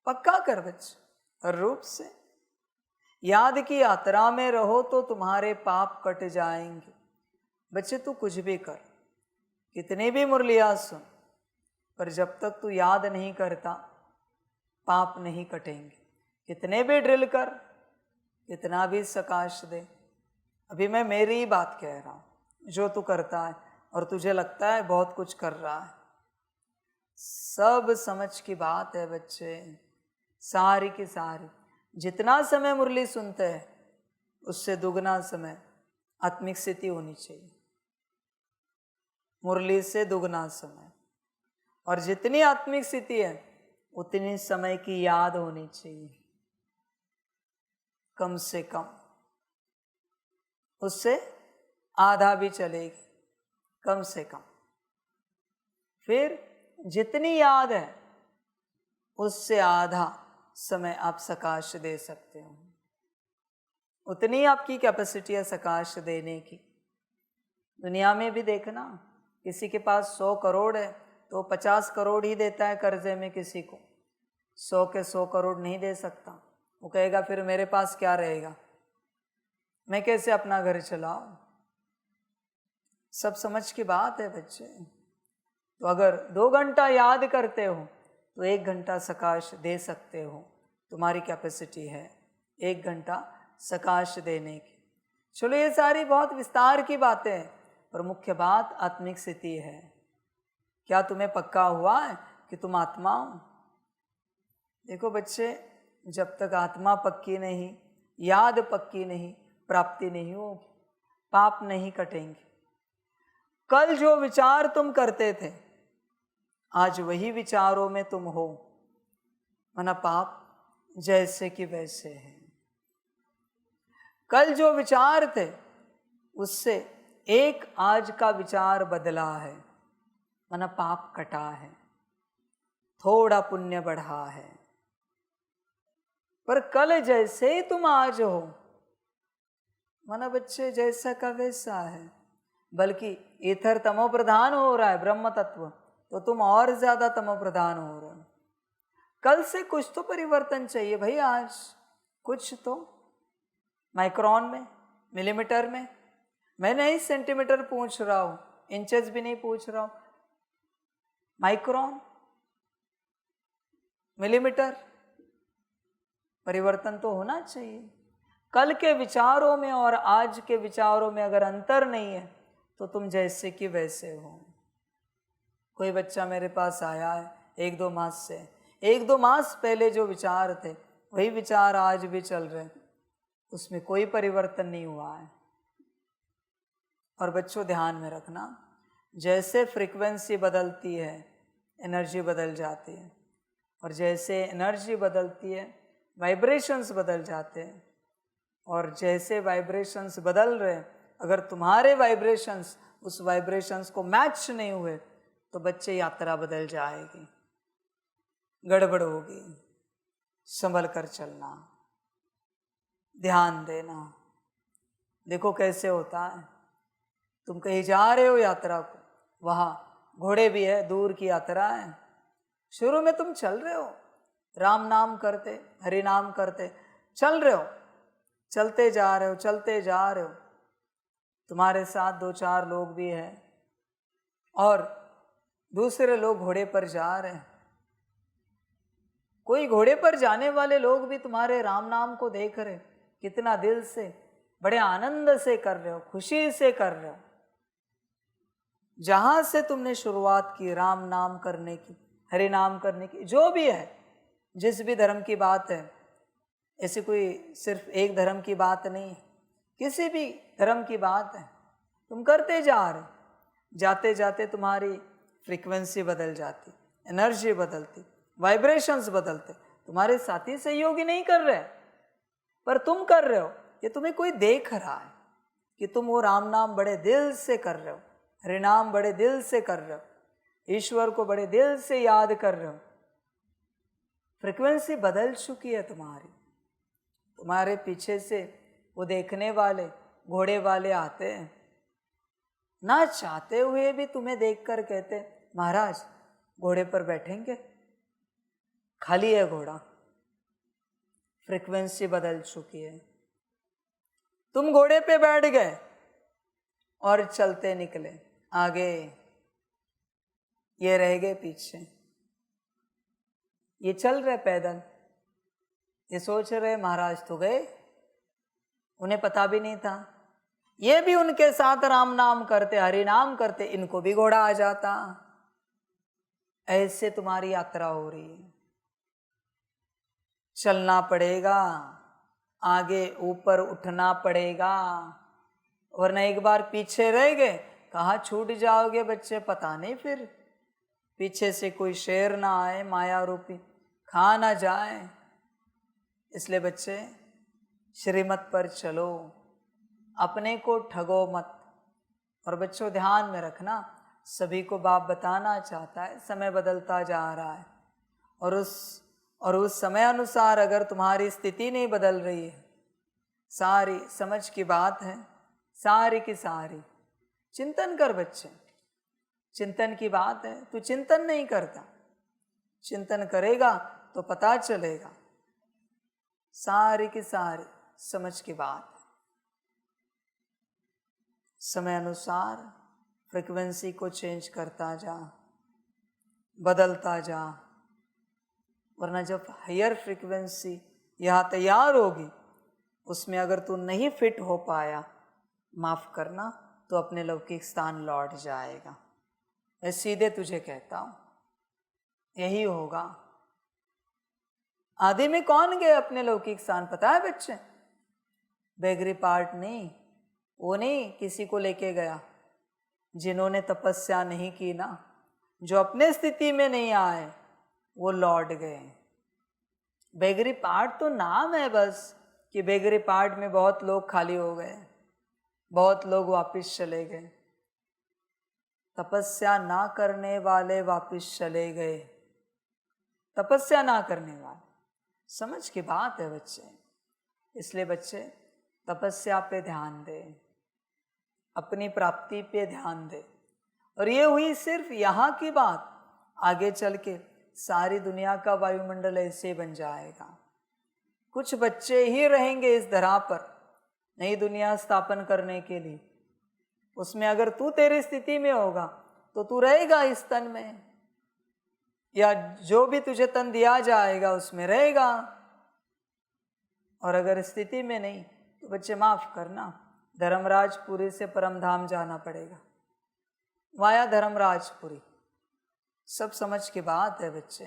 पक्का कर बच्चे। हर रूप से याद की यात्रा में रहो तो तुम्हारे पाप कट जाएंगे। बच्चे तू कुछ भी कर, कितने भी मुरलिया सुन, पर जब तक तू याद नहीं करता पाप नहीं कटेंगे। कितने भी ड्रिल कर, कितना भी सकाश दे। अभी मैं मेरी ही बात कह रहा हूँ, जो तू करता है और तुझे लगता है बहुत कुछ कर रहा है, सब समझ की बात है बच्चे, सारी की सारी। जितना समय मुरली सुनते हैं उससे दुगना समय आत्मिक स्थिति होनी चाहिए, मुरली से दुगना समय। और जितनी आत्मिक स्थिति है उतनी समय की याद होनी चाहिए, कम से कम। उससे आधा भी चलेगी, कम से कम। फिर जितनी याद है उससे आधा समय आप सकाश दे सकते हो, उतनी आपकी कैपेसिटी है सकाश देने की। दुनिया में भी देखना, किसी के पास 100 करोड़ है तो 50 करोड़ ही देता है कर्जे में, किसी को 100 के 100 करोड़ नहीं दे सकता। वो कहेगा फिर मेरे पास क्या रहेगा, मैं कैसे अपना घर चलाऊं। सब समझ की बात है बच्चे। तो अगर 2 घंटा याद करते हो तो 1 घंटा सकाश दे सकते हो, तुम्हारी कैपेसिटी है 1 घंटा सकाश देने की। चलो ये सारी बहुत विस्तार की बातें हैं, पर मुख्य बात आत्मिक स्थिति है। क्या तुम्हें पक्का हुआ है कि तुम आत्मा हो। देखो बच्चे, जब तक आत्मा पक्की नहीं, याद पक्की नहीं, प्राप्ति नहीं होगी, पाप नहीं कटेंगे। कल जो विचार तुम करते थे आज वही विचारों में तुम हो, वरना पाप जैसे कि वैसे है। कल जो विचार थे उससे एक आज का विचार बदला है, वरना पाप कटा है, थोड़ा पुण्य बढ़ा है। पर कल जैसे ही तुम आज हो, वरना बच्चे जैसा का वैसा है। बल्कि ईथर तमो प्रधान हो रहा है, ब्रह्म तत्व, तो तुम और ज्यादा तमो प्रधान हो रहे हो। कल से कुछ तो परिवर्तन चाहिए भाई, आज कुछ तो। माइक्रोन में, मिलीमीटर में, मैं नहीं सेंटीमीटर पूछ रहा हूं, इंचेस भी नहीं पूछ रहा हूं, माइक्रोन, मिलीमीटर, परिवर्तन तो होना चाहिए। कल के विचारों में और आज के विचारों में अगर अंतर नहीं है तो तुम जैसे कि वैसे हो। कोई बच्चा मेरे पास आया है 1-2 मास से, 1-2 मास पहले जो विचार थे वही विचार आज भी चल रहे हैं। उसमें कोई परिवर्तन नहीं हुआ है। और बच्चों ध्यान में रखना, जैसे फ्रीक्वेंसी बदलती है एनर्जी बदल जाती है, और जैसे एनर्जी बदलती है वाइब्रेशंस बदल जाते हैं, और जैसे वाइब्रेशंस बदल रहे अगर तुम्हारे वाइब्रेशंस उस वाइब्रेशंस को मैच नहीं हुए तो बच्चे यात्रा बदल जाएगी, गड़बड़ होगी। संभल कर चलना, ध्यान देना। देखो कैसे होता है, तुम कहीं जा रहे हो यात्रा को, वहाँ घोड़े भी है, दूर की यात्रा है। शुरू में तुम चल रहे हो, राम नाम करते, हरि नाम करते चल रहे हो, चलते जा रहे हो, चलते जा रहे हो। तुम्हारे साथ 2-4 लोग भी हैं और दूसरे लोग घोड़े पर जा रहे हैं। कोई घोड़े पर जाने वाले लोग भी तुम्हारे राम नाम को देख रहे, कितना दिल से, बड़े आनंद से कर रहे हो, खुशी से कर रहे हो। जहां से तुमने शुरुआत की राम नाम करने की, हरि नाम करने की, जो भी है, जिस भी धर्म की बात है, ऐसी कोई सिर्फ एक धर्म की बात नहीं है, किसी भी धर्म की बात है, तुम करते जा रहे, जाते जाते तुम्हारी फ्रीक्वेंसी बदल जाती, एनर्जी बदलती, वाइब्रेशंस बदलते। तुम्हारे साथी सहयोगी नहीं कर रहे पर तुम कर रहे हो, ये तुम्हें कोई देख रहा है कि तुम वो राम नाम बड़े दिल से कर रहे हो, हरि नाम बड़े दिल से कर रहे हो, ईश्वर को बड़े दिल से याद कर रहे हो। फ्रीक्वेंसी बदल चुकी है तुम्हारी। तुम्हारे पीछे से वो देखने वाले घोड़े वाले आते हैं, ना चाहते हुए भी तुम्हें देखकर कहते, महाराज घोड़े पर बैठेंगे, खाली है घोड़ा। फ्रीक्वेंसी बदल चुकी है। तुम घोड़े पे बैठ गए और चलते निकले आगे, ये रह गए पीछे। ये चल रहे पैदल, ये सोच रहे महाराज तो गए, उन्हें पता भी नहीं था। ये भी उनके साथ राम नाम करते, हरि नाम करते, इनको भी घोड़ा आ जाता। ऐसे तुम्हारी यात्रा हो रही है। चलना पड़ेगा, आगे ऊपर उठना पड़ेगा, वरना एक बार पीछे रह गए, कहाँ छूट जाओगे बच्चे पता नहीं। फिर पीछे से कोई शेर ना आए, माया रूपी खा ना जाए। इसलिए बच्चे श्रीमत पर चलो, अपने को ठगो मत। और बच्चों ध्यान में रखना, सभी को बाप बताना चाहता है समय बदलता जा रहा है, और उस समय अनुसार अगर तुम्हारी स्थिति नहीं बदल रही है, सारी समझ की बात है, सारी की सारी चिंतन कर बच्चे, चिंतन की बात है। तू चिंतन नहीं करता, चिंतन करेगा तो पता चलेगा। सारी की सारी समझ की बात है। समय अनुसार फ्रीक्वेंसी को चेंज करता जा, बदलता जा, वरना जब हायर फ्रीक्वेंसी यहाँ तैयार होगी, उसमें अगर तू नहीं फिट हो पाया, माफ करना, तो अपने लौकिक स्थान लौट जाएगा। मैं सीधे तुझे कहता हूँ, यही होगा। आदि में कौन गए अपने लौकिक स्थान पता है बच्चे? बेगरी पार्ट नहीं, वो नहीं किसी को लेके गया। जिन्होंने तपस्या नहीं की ना, जो अपने स्थिति में नहीं आए, वो लौट गए। बेगरी पार्ट तो नाम है बस, कि बेगरी पार्ट में बहुत लोग खाली हो गए, बहुत लोग वापिस चले गए। तपस्या ना करने वाले वापिस चले गए, तपस्या ना करने वाले। समझ की बात है बच्चे। इसलिए बच्चे तपस्या पे ध्यान दे, अपनी प्राप्ति पे ध्यान दे। और ये हुई सिर्फ यहाँ की बात, आगे चल के सारी दुनिया का वायुमंडल ऐसे बन जाएगा। कुछ बच्चे ही रहेंगे इस धरा पर नई दुनिया स्थापन करने के लिए। उसमें अगर तू तेरी स्थिति में होगा तो तू रहेगा इस तन में, या जो भी तुझे तन दिया जाएगा उसमें रहेगा। और अगर स्थिति में नहीं तो बच्चे माफ करना, धर्मराजपुरी से परमधाम जाना पड़ेगा, वाया धर्मराजपुरी। सब समझ की बात है बच्चे।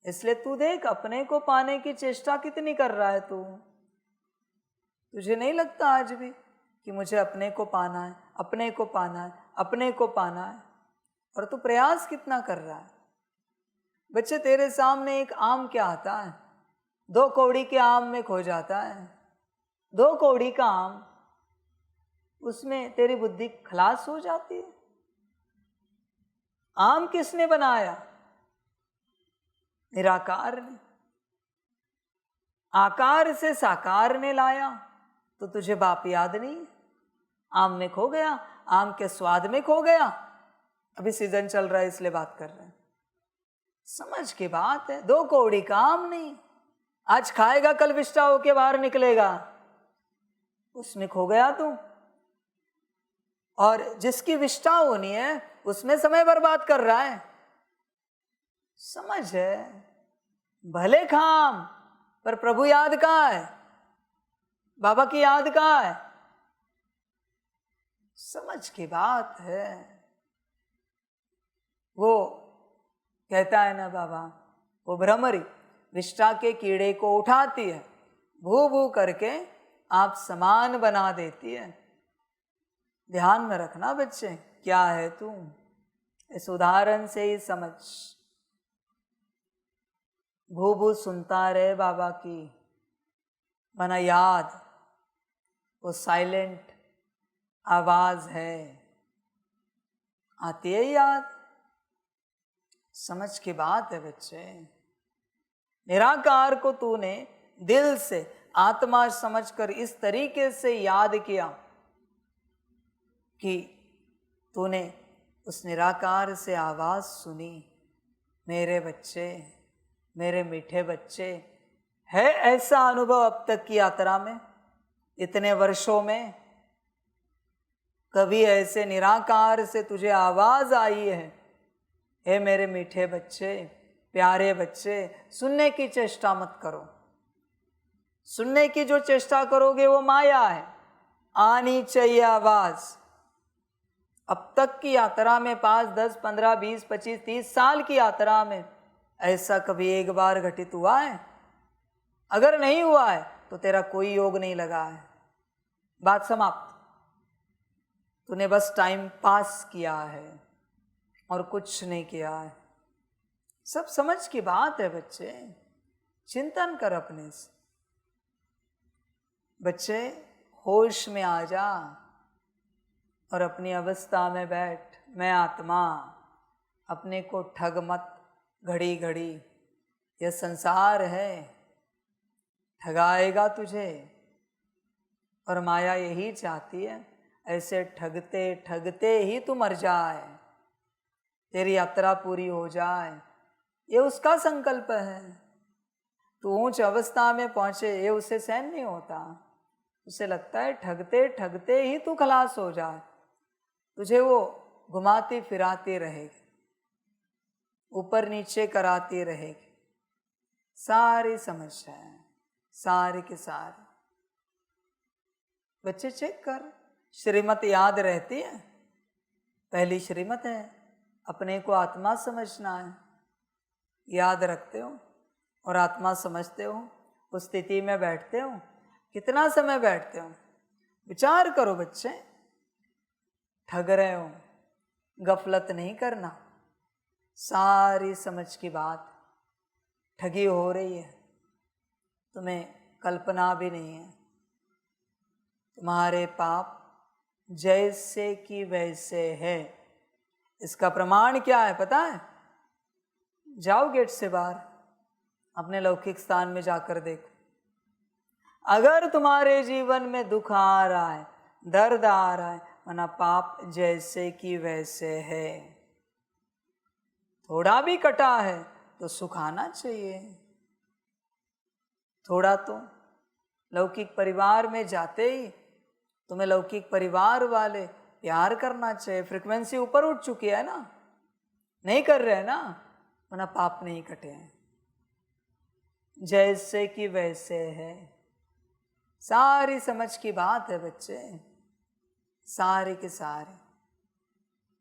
इसलिए तू देख, अपने को पाने की चेष्टा कितनी कर रहा है तू। तुझे नहीं लगता आज भी कि मुझे अपने को पाना है, अपने को पाना है, अपने को पाना है? और तू प्रयास कितना कर रहा है? बच्चे, तेरे सामने एक आम क्या आता है, 2 कौड़ी के आम में खो जाता है। 2 कौड़ी का आम, उसमें तेरी बुद्धि खलास हो जाती है। आम किसने बनाया? निराकार ने। आकार से साकार ने लाया, तो तुझे बाप याद नहीं? आम में खो गया, आम के स्वाद में खो गया। अभी सीजन चल रहा है इसलिए बात कर रहे हैं। समझ की बात है, 2 कौड़ी का आम नहीं, आज खाएगा कल विष्टा होके बाहर निकलेगा, उसमें खो गया तू। और जिसकी विष्टा होनी है उसमें समय बर्बाद कर रहा है। समझ है? भले खाम, पर प्रभु याद कहाँ है? बाबा की याद कहाँ है? समझ की बात है। वो कहता है ना बाबा, वो भ्रमरी विष्टा के कीड़े को उठाती है, भू भू करके आप समान बना देती है। ध्यान में रखना बच्चे, क्या है तू, इस उदाहरण से ही समझ। भू भू सुनता रहे बाबा की, बना याद, वो साइलेंट आवाज है, आती है याद। समझ की बात है बच्चे। निराकार को तूने दिल से आत्मा समझकर इस तरीके से याद किया कि तूने उस निराकार से आवाज सुनी, मेरे बच्चे, मेरे मीठे बच्चे। है ऐसा अनुभव अब तक की यात्रा में, इतने वर्षों में? कभी ऐसे निराकार से तुझे आवाज आई है, हे मेरे मीठे बच्चे, प्यारे बच्चे, सुनने की चेष्टा मत करो। सुनने की जो चेष्टा करोगे वो माया है। आनी चाहिए आवाज। अब तक की यात्रा में 5, 10, 15, 20, 25, 30 साल की यात्रा में ऐसा कभी एक बार घटित हुआ है? अगर नहीं हुआ है तो तेरा कोई योग नहीं लगा है। बात समाप्त। तूने बस टाइम पास किया है और कुछ नहीं किया है। सब समझ की बात है बच्चे, चिंतन कर अपने से। बच्चे, होश में आ जा और अपनी अवस्था में बैठ। मैं आत्मा, अपने को ठग मत घड़ी घड़ी। यह संसार है, ठगाएगा तुझे। और माया यही चाहती है, ऐसे ठगते ठगते ही तू मर जाए, तेरी यात्रा पूरी हो जाए। ये उसका संकल्प है। तू ऊंच अवस्था में पहुंचे, ये उसे सहन नहीं होता। उसे लगता है ठगते ठगते ही तू खलास हो जाए, तुझे वो घुमाती फिराती रहेगी, ऊपर नीचे कराती रहेगी। सारी समस्या है, सारी की सारी। बच्चे चेक कर, श्रीमत याद रहती है? पहली श्रीमत है, अपने को आत्मा समझना है। याद रखते हो और आत्मा समझते हो, उस स्थिति में बैठते हो। कितना समय बैठते हो? विचार करो बच्चे। ठग रहे हो, गफलत नहीं करना। सारी समझ की बात, ठगी हो रही है, तुम्हें कल्पना भी नहीं है। तुम्हारे पाप जैसे कि वैसे है। इसका प्रमाण क्या है पता है? जाओ गेट से बाहर, अपने लौकिक स्थान में जाकर देखो। अगर तुम्हारे जीवन में दुख आ रहा है, दर्द आ रहा है, वरना पाप जैसे कि वैसे है। थोड़ा भी कटा है तो सुख आना चाहिए। थोड़ा तो लौकिक परिवार में जाते ही तुम्हें लौकिक परिवार वाले प्यार करना चाहिए। फ्रीक्वेंसी ऊपर उठ चुकी है ना, नहीं कर रहे हैं ना, वरना पाप नहीं कटे हैं। जैसे कि वैसे है। सारी समझ की बात है बच्चे, सारे के सारे।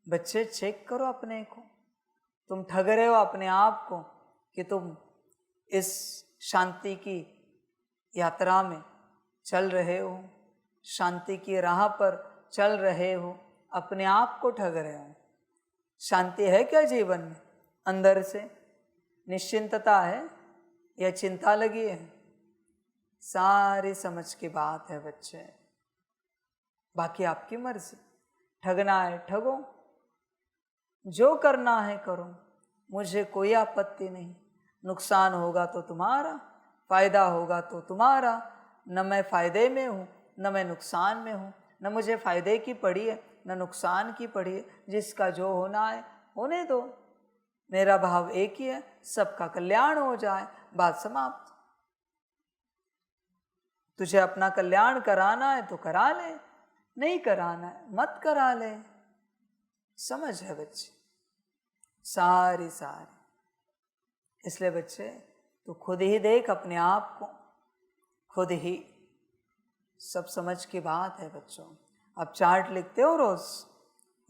बच्चे चेक करो अपने को। तुम ठग रहे हो अपने आप को कि तुम इस शांति की यात्रा में चल रहे हो, शांति की राह पर चल रहे हो, अपने आप को ठग रहे हो। शांति है क्या जीवन में? अंदर से निश्चिंतता है या चिंता लगी है? सारी समझ की बात है बच्चे। बाकी आपकी मर्जी, ठगना है ठगो, जो करना है करो, मुझे कोई आपत्ति नहीं। नुकसान होगा तो तुम्हारा, फायदा होगा तो तुम्हारा। न मैं फायदे में हूँ न मैं नुकसान में हूँ, न मुझे फायदे की पड़ी है न नुकसान की पड़ी है। जिसका जो होना है होने दो, मेरा भाव एक ही है, सबका कल्याण हो जाए, बात समाप्त। तुझे अपना कल्याण कराना है तो करा ले, नहीं कराना है मत करा ले। समझ है बच्चे, सारी। इसलिए बच्चे तू खुद ही देख अपने आप को, खुद ही। सब समझ की बात है बच्चों। अब चार्ट लिखते हो रोज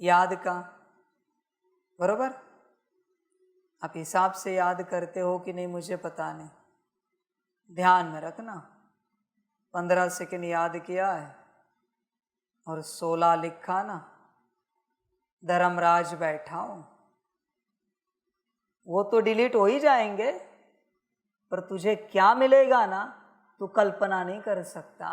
याद का, बरोबर? आप हिसाब से याद करते हो कि नहीं मुझे पता नहीं, ध्यान में रखना। 15 सेकंड याद किया है और 16 लिखा ना, धर्मराज बैठा हूं। वो तो डिलीट हो ही जाएंगे, पर तुझे क्या मिलेगा ना, तू कल्पना नहीं कर सकता।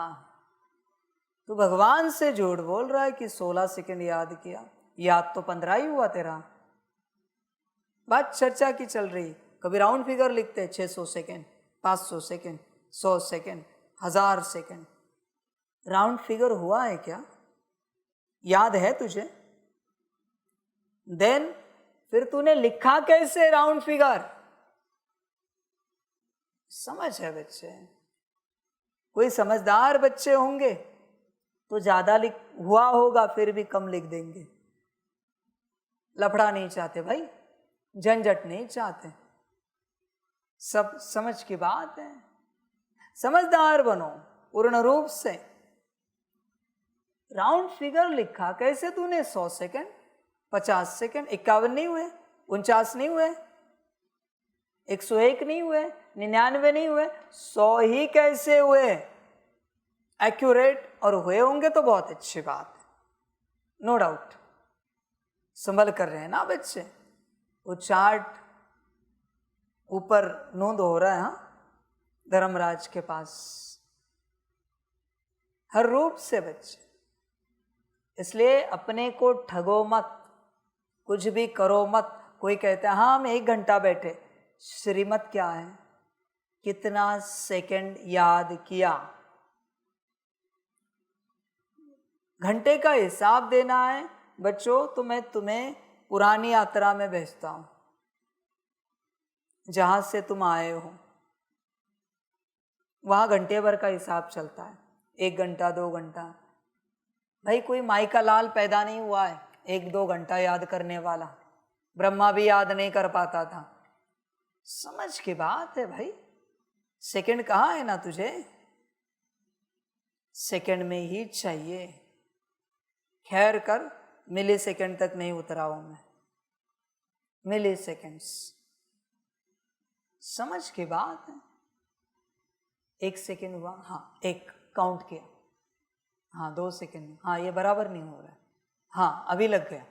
तू भगवान से झूठ बोल रहा है कि 16 सेकंड याद किया, याद तो 15 ही हुआ तेरा। बात चर्चा की चल रही, कभी राउंड फिगर लिखते 600 second, 500 second, 100 second, 1000 second. Round figure हुआ है क्या? याद है तुझे? देन फिर तूने लिखा कैसे राउंड फिगर? समझ है बच्चे? कोई समझदार बच्चे होंगे तो ज्यादा लिख हुआ होगा, फिर भी कम लिख देंगे। लफड़ा नहीं चाहते भाई, झंझट नहीं चाहते। सब समझ की बात है। समझदार बनो पूर्ण रूप से। राउंड फिगर लिखा कैसे तूने? 100 सेकंड, 50 सेकंड, 51 नहीं हुए, 49 नहीं हुए, 101 नहीं हुए, 99 नहीं हुए, 100 ही कैसे हुए? एक्यूरेट और हुए होंगे तो बहुत अच्छी बात है, नो डाउट। संभल कर रहे हैं ना बच्चे? वो चार्ट ऊपर नोंद हो रहा है, हाँ, धर्मराज के पास, हर रूप से बच्चे। इसलिए अपने को ठगो मत, कुछ भी करो मत। कोई कहता है हाँ हम 1 घंटा बैठे, श्रीमत क्या है? कितना सेकंड याद किया? घंटे का हिसाब देना है बच्चों तो मैं तुम्हें पुरानी यात्रा में भेजता हूं, जहां से तुम आए हो। वहां घंटे भर का हिसाब चलता है, 1 घंटा 2 घंटा। भाई कोई माई का लाल पैदा नहीं हुआ है 1-2 घंटा याद करने वाला। ब्रह्मा भी याद नहीं कर पाता था। समझ की बात है भाई। सेकंड कहाँ है ना तुझे? सेकंड में ही चाहिए। खैर कर, मिली सेकंड तक नहीं उतरा हूं मैं, मिली सेकंड्स। समझ की बात है। 1 सेकंड हुआ, हाँ 1 काउंट किया, हाँ 2 सेकंड, हाँ ये बराबर नहीं हो रहा है, हाँ अभी लग गया,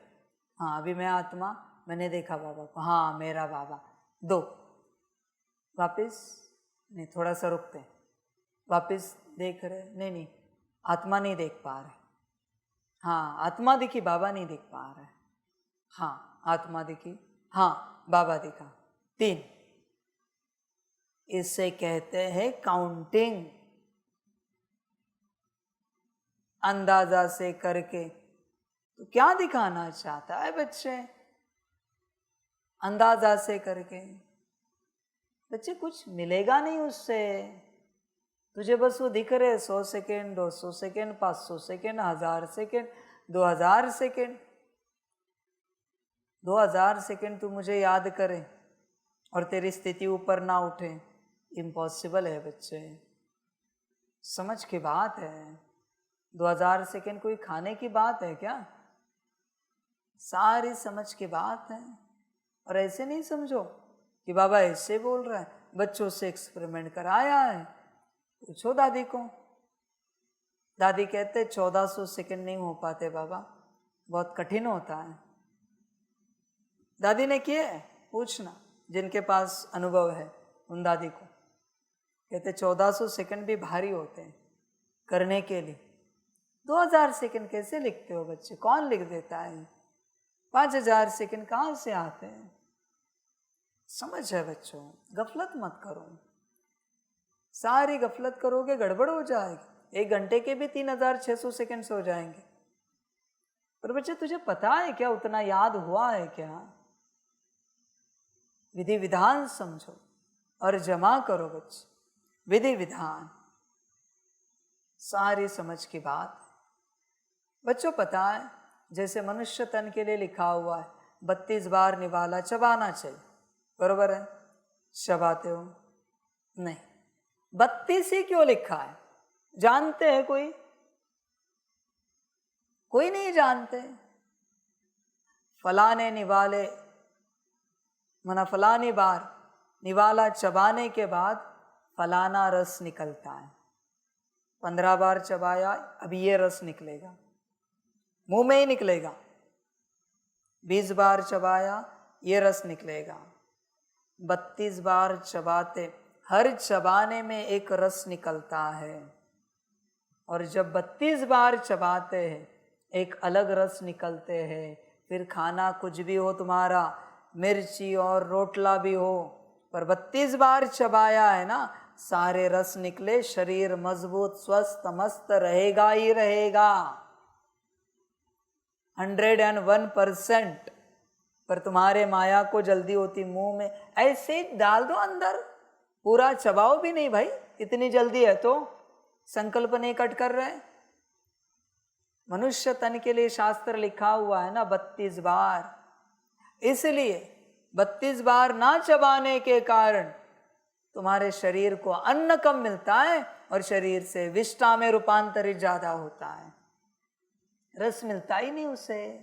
हाँ अभी मैं आत्मा, मैंने देखा बाबा को, हाँ मेरा बाबा। 2 वापिस, नहीं थोड़ा सा रुकते, वापिस देख रहे, नहीं आत्मा नहीं देख पा रहे, हाँ आत्मा दिखी बाबा नहीं देख पा रहे, हाँ आत्मा दिखी, हाँ बाबा दिखा। 3, इसे कहते हैं काउंटिंग। अंदाजा से करके तो क्या दिखाना चाहता है बच्चे? अंदाजा से करके बच्चे कुछ मिलेगा नहीं उससे। तुझे बस वो दिख रहे 100 second, 200 second, 500 second, 1000 second, 2000 second. 2000 second तू मुझे याद करे और तेरी स्थिति ऊपर ना उठे, इम्पॉसिबल है बच्चे। समझ की बात है। 2000 सेकेंड कोई खाने की बात है क्या? सारी समझ की बात है। और ऐसे नहीं समझो कि बाबा ऐसे बोल रहा है। बच्चों से एक्सपेरिमेंट कराया है, पूछो दादी को, दादी कहते 1400 सेकंड नहीं हो पाते बाबा, बहुत कठिन होता है। दादी ने किए, पूछना जिनके पास अनुभव है उन दादी को। कहते 1400 सेकंड भी भारी होते हैं करने के लिए। 2000 सेकंड कैसे लिखते हो बच्चे, कौन लिख देता है? 5000 सेकंड कहाँ से आते हैं? समझ है बच्चों, गफलत मत करो। सारी गफलत करोगे गड़बड़ हो जाएगी। 1 घंटे के भी 3600 सेकंड हो जाएंगे। पर बच्चे तुझे पता है क्या, उतना याद हुआ है क्या? विधि विधान समझो और जमा करो बच्चे। विधि विधान सारी समझ की बात। बच्चों पता है, जैसे मनुष्य तन के लिए लिखा हुआ है 32 बार निवाला चबाना चाहिए, बरोबर है? चबाते हो? नहीं। 32 ही क्यों लिखा है, जानते हैं कोई? कोई नहीं जानते। फलाने निवाले मना फलानी बार निवाला चबाने के बाद फलाना रस निकलता है। 15 बार चबाया, अब ये रस निकलेगा, मुंह में ही निकलेगा। 20 बार चबाया, ये रस निकलेगा। 32 बार चबाते, हर चबाने में एक रस निकलता है। और जब 32 बार चबाते हैं एक अलग रस निकलते हैं। फिर खाना कुछ भी हो तुम्हारा, मिर्ची और रोटला भी हो, पर 32 बार चबाया है ना, सारे रस निकले, शरीर मजबूत स्वस्थ मस्त रहेगा ही रहेगा 101%। पर तुम्हारे माया को जल्दी होती, मुंह में ऐसे डाल दो अंदर, पूरा चबाओ भी नहीं भाई, इतनी जल्दी है तो संकल्प नहीं कट कर रहे। मनुष्य तन के लिए शास्त्र लिखा हुआ है ना 32 बार, इसलिए 32 बार ना चबाने के कारण तुम्हारे शरीर को अन्न कम मिलता है और शरीर से विष्ठा में रूपांतरित ज्यादा होता है। रस मिलता ही नहीं उसे,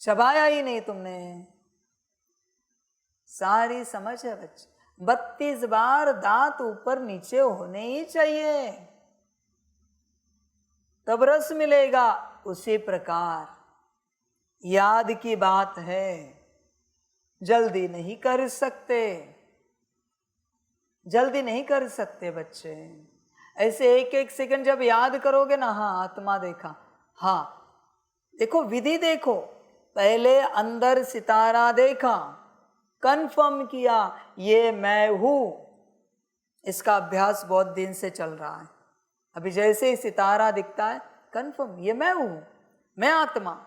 चबाया ही नहीं तुमने। सारी समझ है बच्चे। 32 बार दांत ऊपर नीचे होने ही चाहिए, तब रस मिलेगा। उसी प्रकार याद की बात है, जल्दी नहीं कर सकते, जल्दी नहीं कर सकते बच्चे। ऐसे एक एक सेकंड जब याद करोगे ना, हाँ आत्मा देखा, हाँ देखो विधि देखो, पहले अंदर सितारा देखा, कंफर्म किया ये मैं हूं। इसका अभ्यास बहुत दिन से चल रहा है। अभी जैसे ही सितारा दिखता है कंफर्म, ये मैं हूं, मैं आत्मा,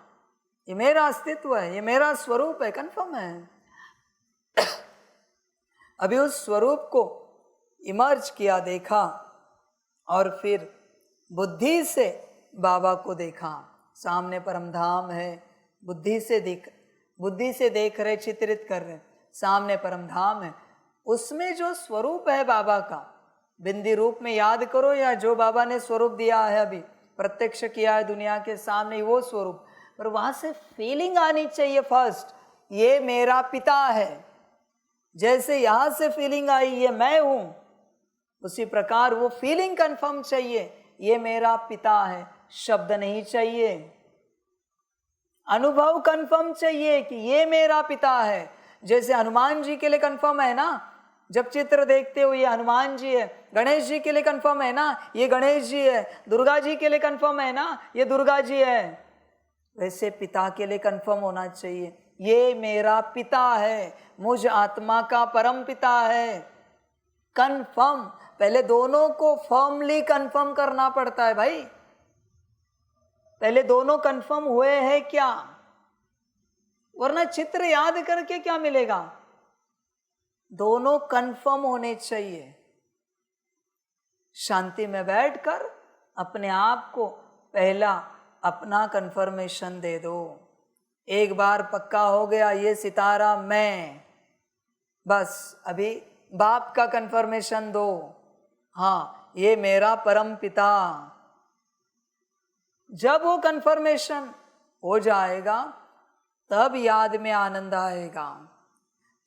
ये मेरा अस्तित्व है, ये मेरा स्वरूप है, कंफर्म है। अभी उस स्वरूप को इमर्ज किया, देखा, और फिर बुद्धि से बाबा को देखा, सामने परमधाम है, बुद्धि से देख रहे, चित्रित कर रहे, सामने परमधाम है। उसमें जो स्वरूप है बाबा का, बिंदी रूप में याद करो, या जो बाबा ने स्वरूप दिया है अभी प्रत्यक्ष किया है दुनिया के सामने, वो स्वरूप, पर वहां से फीलिंग आनी चाहिए फर्स्ट, ये मेरा पिता है। जैसे यहां से फीलिंग आई ये मैं हूं, उसी प्रकार वो फीलिंग कंफर्म चाहिए, ये मेरा पिता है। शब्द नहीं चाहिए, अनुभव कंफर्म चाहिए कि ये मेरा पिता है। जैसे हनुमान जी के लिए कंफर्म है ना, जब चित्र देखते हो ये हनुमान जी है, गणेश जी के लिए कंफर्म है ना, ये गणेश जी है, दुर्गा जी के लिए कंफर्म है ना, ये दुर्गा जी है। वैसे पिता के लिए कंफर्म होना चाहिए, ये मेरा पिता है, मुझ आत्मा का परम पिता है। कंफर्म, पहले दोनों को फर्मली कंफर्म करना पड़ता है भाई। पहले दोनों कंफर्म हुए हैं क्या, वरना चित्र याद करके क्या मिलेगा। दोनों कंफर्म होने चाहिए। शांति में बैठकर अपने आप को पहला अपना कंफर्मेशन दे दो। एक बार पक्का हो गया ये सितारा मैं, बस अभी बाप का कंफर्मेशन दो, हाँ ये मेरा परम पिता। जब वो कंफर्मेशन हो जाएगा तब याद में आनंद आएगा।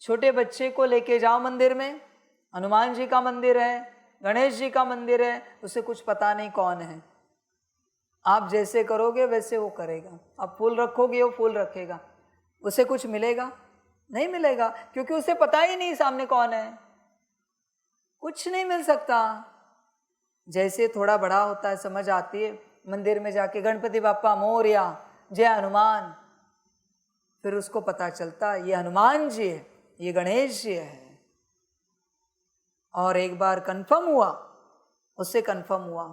छोटे बच्चे को लेके जाओ मंदिर में, हनुमान जी का मंदिर है, गणेश जी का मंदिर है, उसे कुछ पता नहीं कौन है, आप जैसे करोगे वैसे वो करेगा। आप फूल रखोगे वो फूल रखेगा। उसे कुछ मिलेगा? नहीं मिलेगा, क्योंकि उसे पता ही नहीं सामने कौन है। कुछ नहीं मिल सकता। जैसे थोड़ा बड़ा होता है, समझ आती है, मंदिर में जाके गणपति बाप्पा मोरया, जय हनुमान, फिर उसको पता चलता है ये हनुमान जी है, ये गणेश जी है। और एक बार कंफर्म हुआ, उससे कंफर्म हुआ,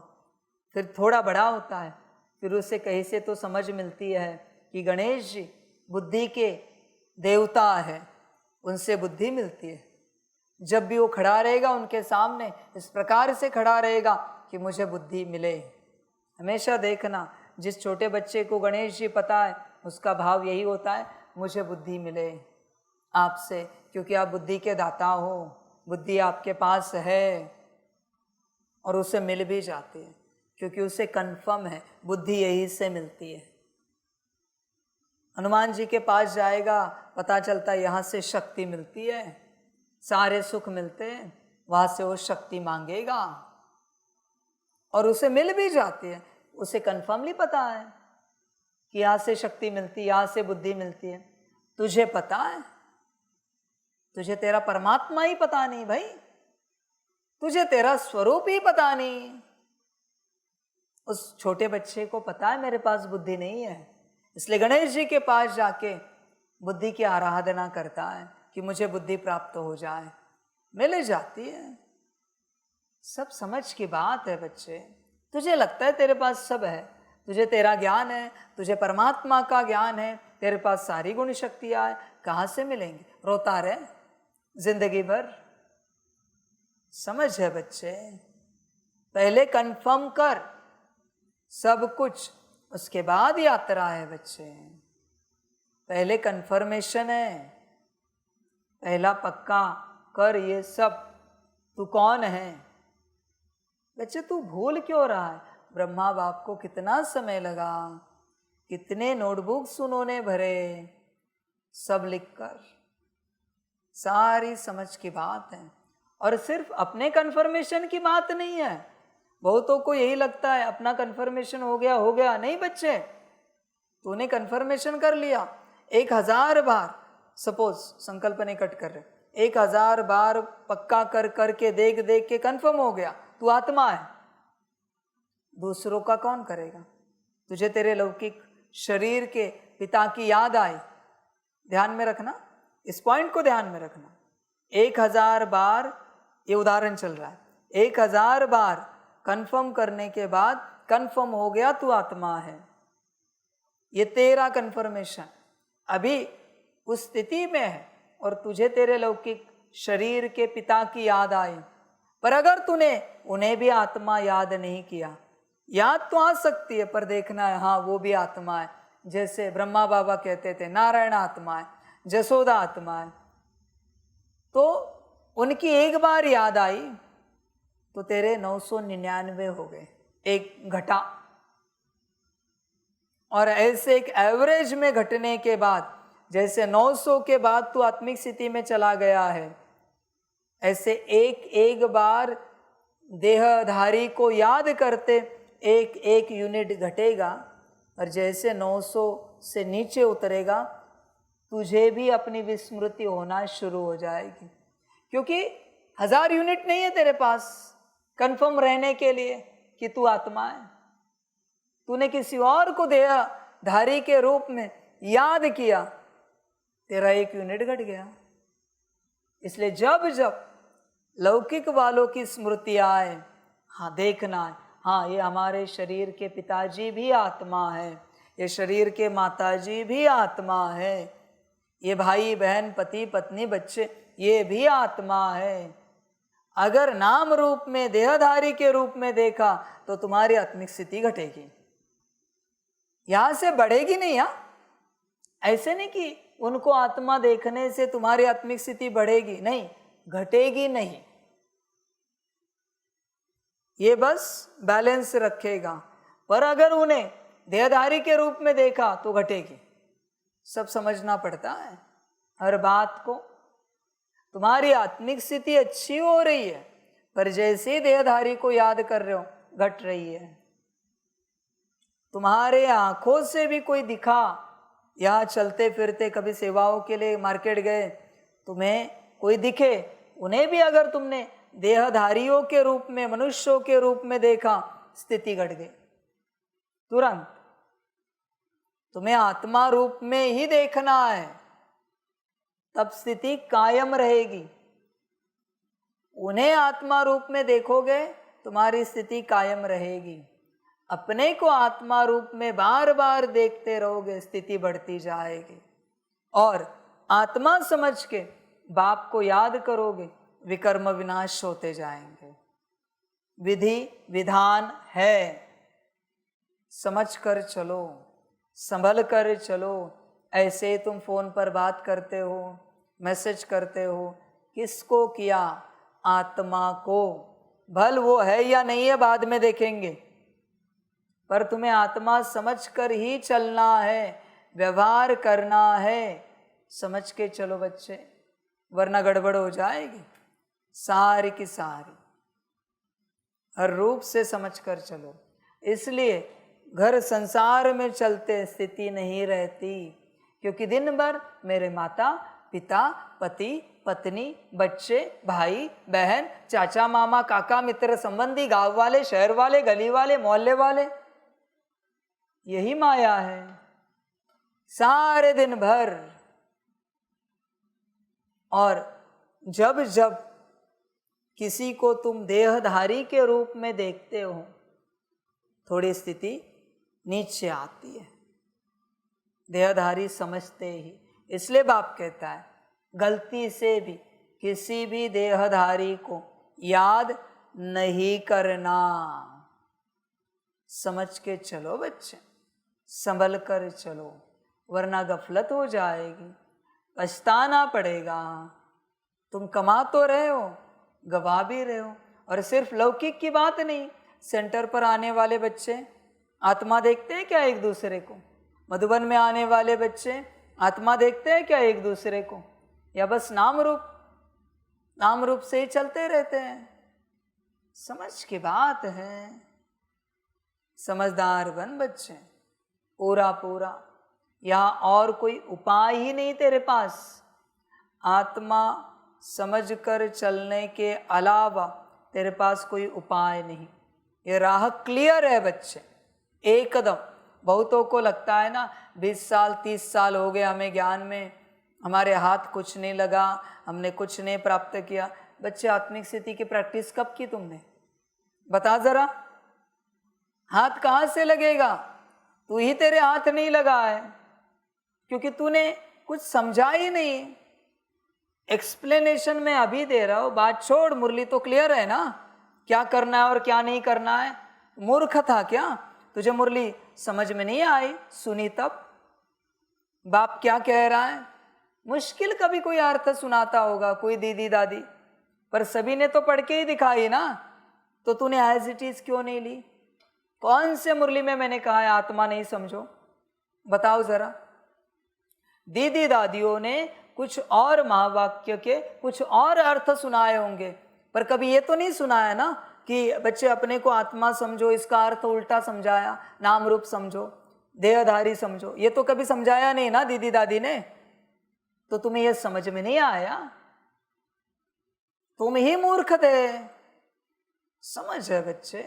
फिर थोड़ा बड़ा होता है, फिर उसे कहीं से तो समझ मिलती है कि गणेश जी बुद्धि के देवता है, उनसे बुद्धि मिलती है। जब भी वो खड़ा रहेगा उनके सामने, इस प्रकार से खड़ा रहेगा कि मुझे बुद्धि मिले। हमेशा देखना, जिस छोटे बच्चे को गणेश जी पता है, उसका भाव यही होता है, मुझे बुद्धि मिले आपसे, क्योंकि आप बुद्धि के दाता हो, बुद्धि आपके पास है। और उसे मिल भी जाती है, क्योंकि उसे कंफर्म है बुद्धि यही से मिलती है। हनुमान जी के पास जाएगा, पता चलता है यहाँ से शक्ति मिलती है, सारे सुख मिलते हैं, वहाँ से वो शक्ति मांगेगा और उसे मिल भी जाती है। उसे कंफर्मली पता है कि यहाँ से शक्ति मिलती है, यहाँ से बुद्धि मिलती है। तुझे पता है? तुझे तेरा परमात्मा ही पता नहीं भाई, तुझे तेरा स्वरूप ही पता नहीं। उस छोटे बच्चे को पता है मेरे पास बुद्धि नहीं है, इसलिए गणेश जी के पास जाके बुद्धि की आराधना करता है कि मुझे बुद्धि प्राप्त हो जाए। मिल जाती है। सब समझ की बात है बच्चे। तुझे लगता है तेरे पास सब है, तुझे तेरा ज्ञान है, तुझे परमात्मा का ज्ञान है, तेरे पास सारी गुण शक्तियाँ है, कहाँ से मिलेंगी? रोता रहे जिंदगी भर। समझ है बच्चे, पहले कंफर्म कर सब कुछ, उसके बाद यात्रा है बच्चे। पहले कंफर्मेशन है, पहला पक्का कर ये सब। तू कौन है बच्चे? तू भूल क्यों रहा है? ब्रह्मा बाप को कितना समय लगा, कितने नोटबुक्स उन्होंने भरे, सब लिखकर। सारी समझ की बात है। और सिर्फ अपने कन्फर्मेशन की बात नहीं है। बहुतों को यही लगता है अपना कन्फर्मेशन हो गया। नहीं बच्चे, तूने कन्फर्मेशन कर लिया 1000 बार, सपोज संकल्प नहीं कट कर रहे, 1000 बार पक्का कर करके देख के कंफर्म हो गया, तू आत्मा है। दूसरों का कौन करेगा? तुझे तेरे लौकिक शरीर के पिता की याद आई। ध्यान में रखना, इस पॉइंट को ध्यान में रखना। 1000 बार, ये उदाहरण चल रहा है, 1000 बार कंफर्म करने के बाद कंफर्म हो गया तू आत्मा है। ये तेरा कंफर्मेशन अभी उस स्थिति में है और तुझे तेरे लौकिक शरीर के पिता की याद आई। पर अगर तूने उन्हें भी आत्मा याद नहीं किया, याद तो आ सकती है पर देखना है हाँ वो भी आत्मा है। जैसे ब्रह्मा बाबा कहते थे नारायण आत्मा है, जसोदा आत्मा है, तो उनकी एक बार याद आई तो तेरे 999 हो गए, एक घटा। और ऐसे एक एवरेज में घटने के बाद, जैसे 900 के बाद तू आत्मिक स्थिति में चला गया है, ऐसे एक बार देहधारी को याद करते एक यूनिट घटेगा। और जैसे 900 से नीचे उतरेगा, तुझे भी अपनी विस्मृति होना शुरू हो जाएगी, क्योंकि 1000 यूनिट नहीं है तेरे पास कंफर्म रहने के लिए कि तू आत्मा है। तूने किसी और को देहधारी के रूप में याद किया, तेरा 1 यूनिट घट गया। इसलिए जब जब लौकिक वालों की स्मृति आए, हाँ देखना है, हाँ ये हमारे शरीर के पिताजी भी आत्मा है, ये शरीर के माताजी भी आत्मा है, ये भाई बहन पति पत्नी बच्चे ये भी आत्मा है। अगर नाम रूप में देहधारी के रूप में देखा तो तुम्हारी आत्मिक स्थिति घटेगी, यहां से बढ़ेगी नहीं। ऐसे नहीं कि उनको आत्मा देखने से तुम्हारी आत्मिक स्थिति बढ़ेगी, नहीं, घटेगी नहीं। ये बस बैलेंस रखेगा। पर अगर उन्हें देहधारी के रूप में देखा तो घटेगी। सब समझना पड़ता है हर बात को। तुम्हारी आत्मिक स्थिति अच्छी हो रही है, पर जैसे देहधारी को याद कर रहे हो घट रही है। तुम्हारे आंखों से भी कोई दिखा, यहाँ चलते फिरते कभी सेवाओं के लिए मार्केट गए, तुम्हें कोई दिखे, उन्हें भी अगर तुमने देहधारियों के रूप में, मनुष्यों के रूप में देखा, स्थिति घट गई तुरंत। तुम्हें आत्मा रूप में ही देखना है, तब स्थिति कायम रहेगी। उन्हें आत्मा रूप में देखोगे, तुम्हारी स्थिति कायम रहेगी। अपने को आत्मा रूप में बार बार देखते रहोगे, स्थिति बढ़ती जाएगी। और आत्मा समझ के बाप को याद करोगे, विकर्म विनाश होते जाएंगे। विधि विधान है, समझ कर चलो, संभल कर चलो। ऐसे तुम फोन पर बात करते हो, मैसेज करते हो, किसको किया? आत्मा को। भल वो है या नहीं है बाद में देखेंगे, पर तुम्हें आत्मा समझ कर ही चलना है, व्यवहार करना है। समझ के चलो बच्चे, वरना गड़बड़ हो जाएगी सारी की सारी। हर रूप से समझ कर चलो। इसलिए घर संसार में चलते स्थिति नहीं रहती, क्योंकि दिन भर मेरे माता पिता, पति पत्नी, बच्चे, भाई बहन, चाचा मामा, काका मित्र संबंधी, गांव वाले, शहर वाले, गली वाले, मोहल्ले वाले, यही माया है सारे दिन भर। और जब जब किसी को तुम देहधारी के रूप में देखते हो, थोड़ी स्थिति नीचे आती है, देहधारी समझते ही। इसलिए बाप कहता है, गलती से भी किसी भी देहधारी को याद नहीं करना। समझ के चलो बच्चे, संभल कर चलो, वरना गफलत हो जाएगी, पछताना पड़ेगा। तुम कमा तो रहे हो, गवा भी रहे हो। और सिर्फ लौकिक की बात नहीं, सेंटर पर आने वाले बच्चे आत्मा देखते हैं क्या एक दूसरे को? मधुबन में आने वाले बच्चे आत्मा देखते हैं क्या एक दूसरे को? या बस नाम रूप से ही चलते रहते हैं? समझ की बात है। समझदार बन बच्चे, पूरा पूरा। यहाँ और कोई उपाय ही नहीं तेरे पास। आत्मा समझ कर चलने के अलावा तेरे पास कोई उपाय नहीं। ये राह क्लियर है बच्चे, एकदम। बहुतों को लगता है ना, 20 साल 30 साल हो गए हमें ज्ञान में, हमारे हाथ कुछ नहीं लगा, हमने कुछ नहीं प्राप्त किया। बच्चे, आत्मिक स्थिति की प्रैक्टिस कब की तुमने? बता जरा, हाथ कहाँ से लगेगा? तू ही तेरे हाथ नहीं लगा है, क्योंकि तूने कुछ समझा ही नहीं। एक्सप्लेनेशन में अभी दे रहा हूँ, बात छोड़, मुरली तो क्लियर है ना, क्या करना है और क्या नहीं करना है। मूर्ख था क्या? तुझे मुरली समझ में नहीं आई? सुनी तब बाप क्या कह रहा है? मुश्किल कभी कोई अर्थ सुनाता होगा कोई दीदी दादी, पर सभी ने तो पढ़ के ही दिखाई ना। तो तूने एज इट इज क्यों नहीं ली? कौन से मुरली में मैंने कहा है आत्मा नहीं समझो? बताओ जरा। दीदी दादियों ने कुछ और महावाक्य के कुछ और अर्थ सुनाए होंगे, पर कभी ये तो नहीं सुनाया ना कि बच्चे अपने को आत्मा समझो, इसका अर्थ उल्टा समझाया, नाम रूप समझो, देहधारी समझो। ये तो कभी समझाया नहीं ना दीदी दादी ने। तो तुम्हें ये समझ में नहीं आया, तुम ही मूर्ख थे। समझ है बच्चे,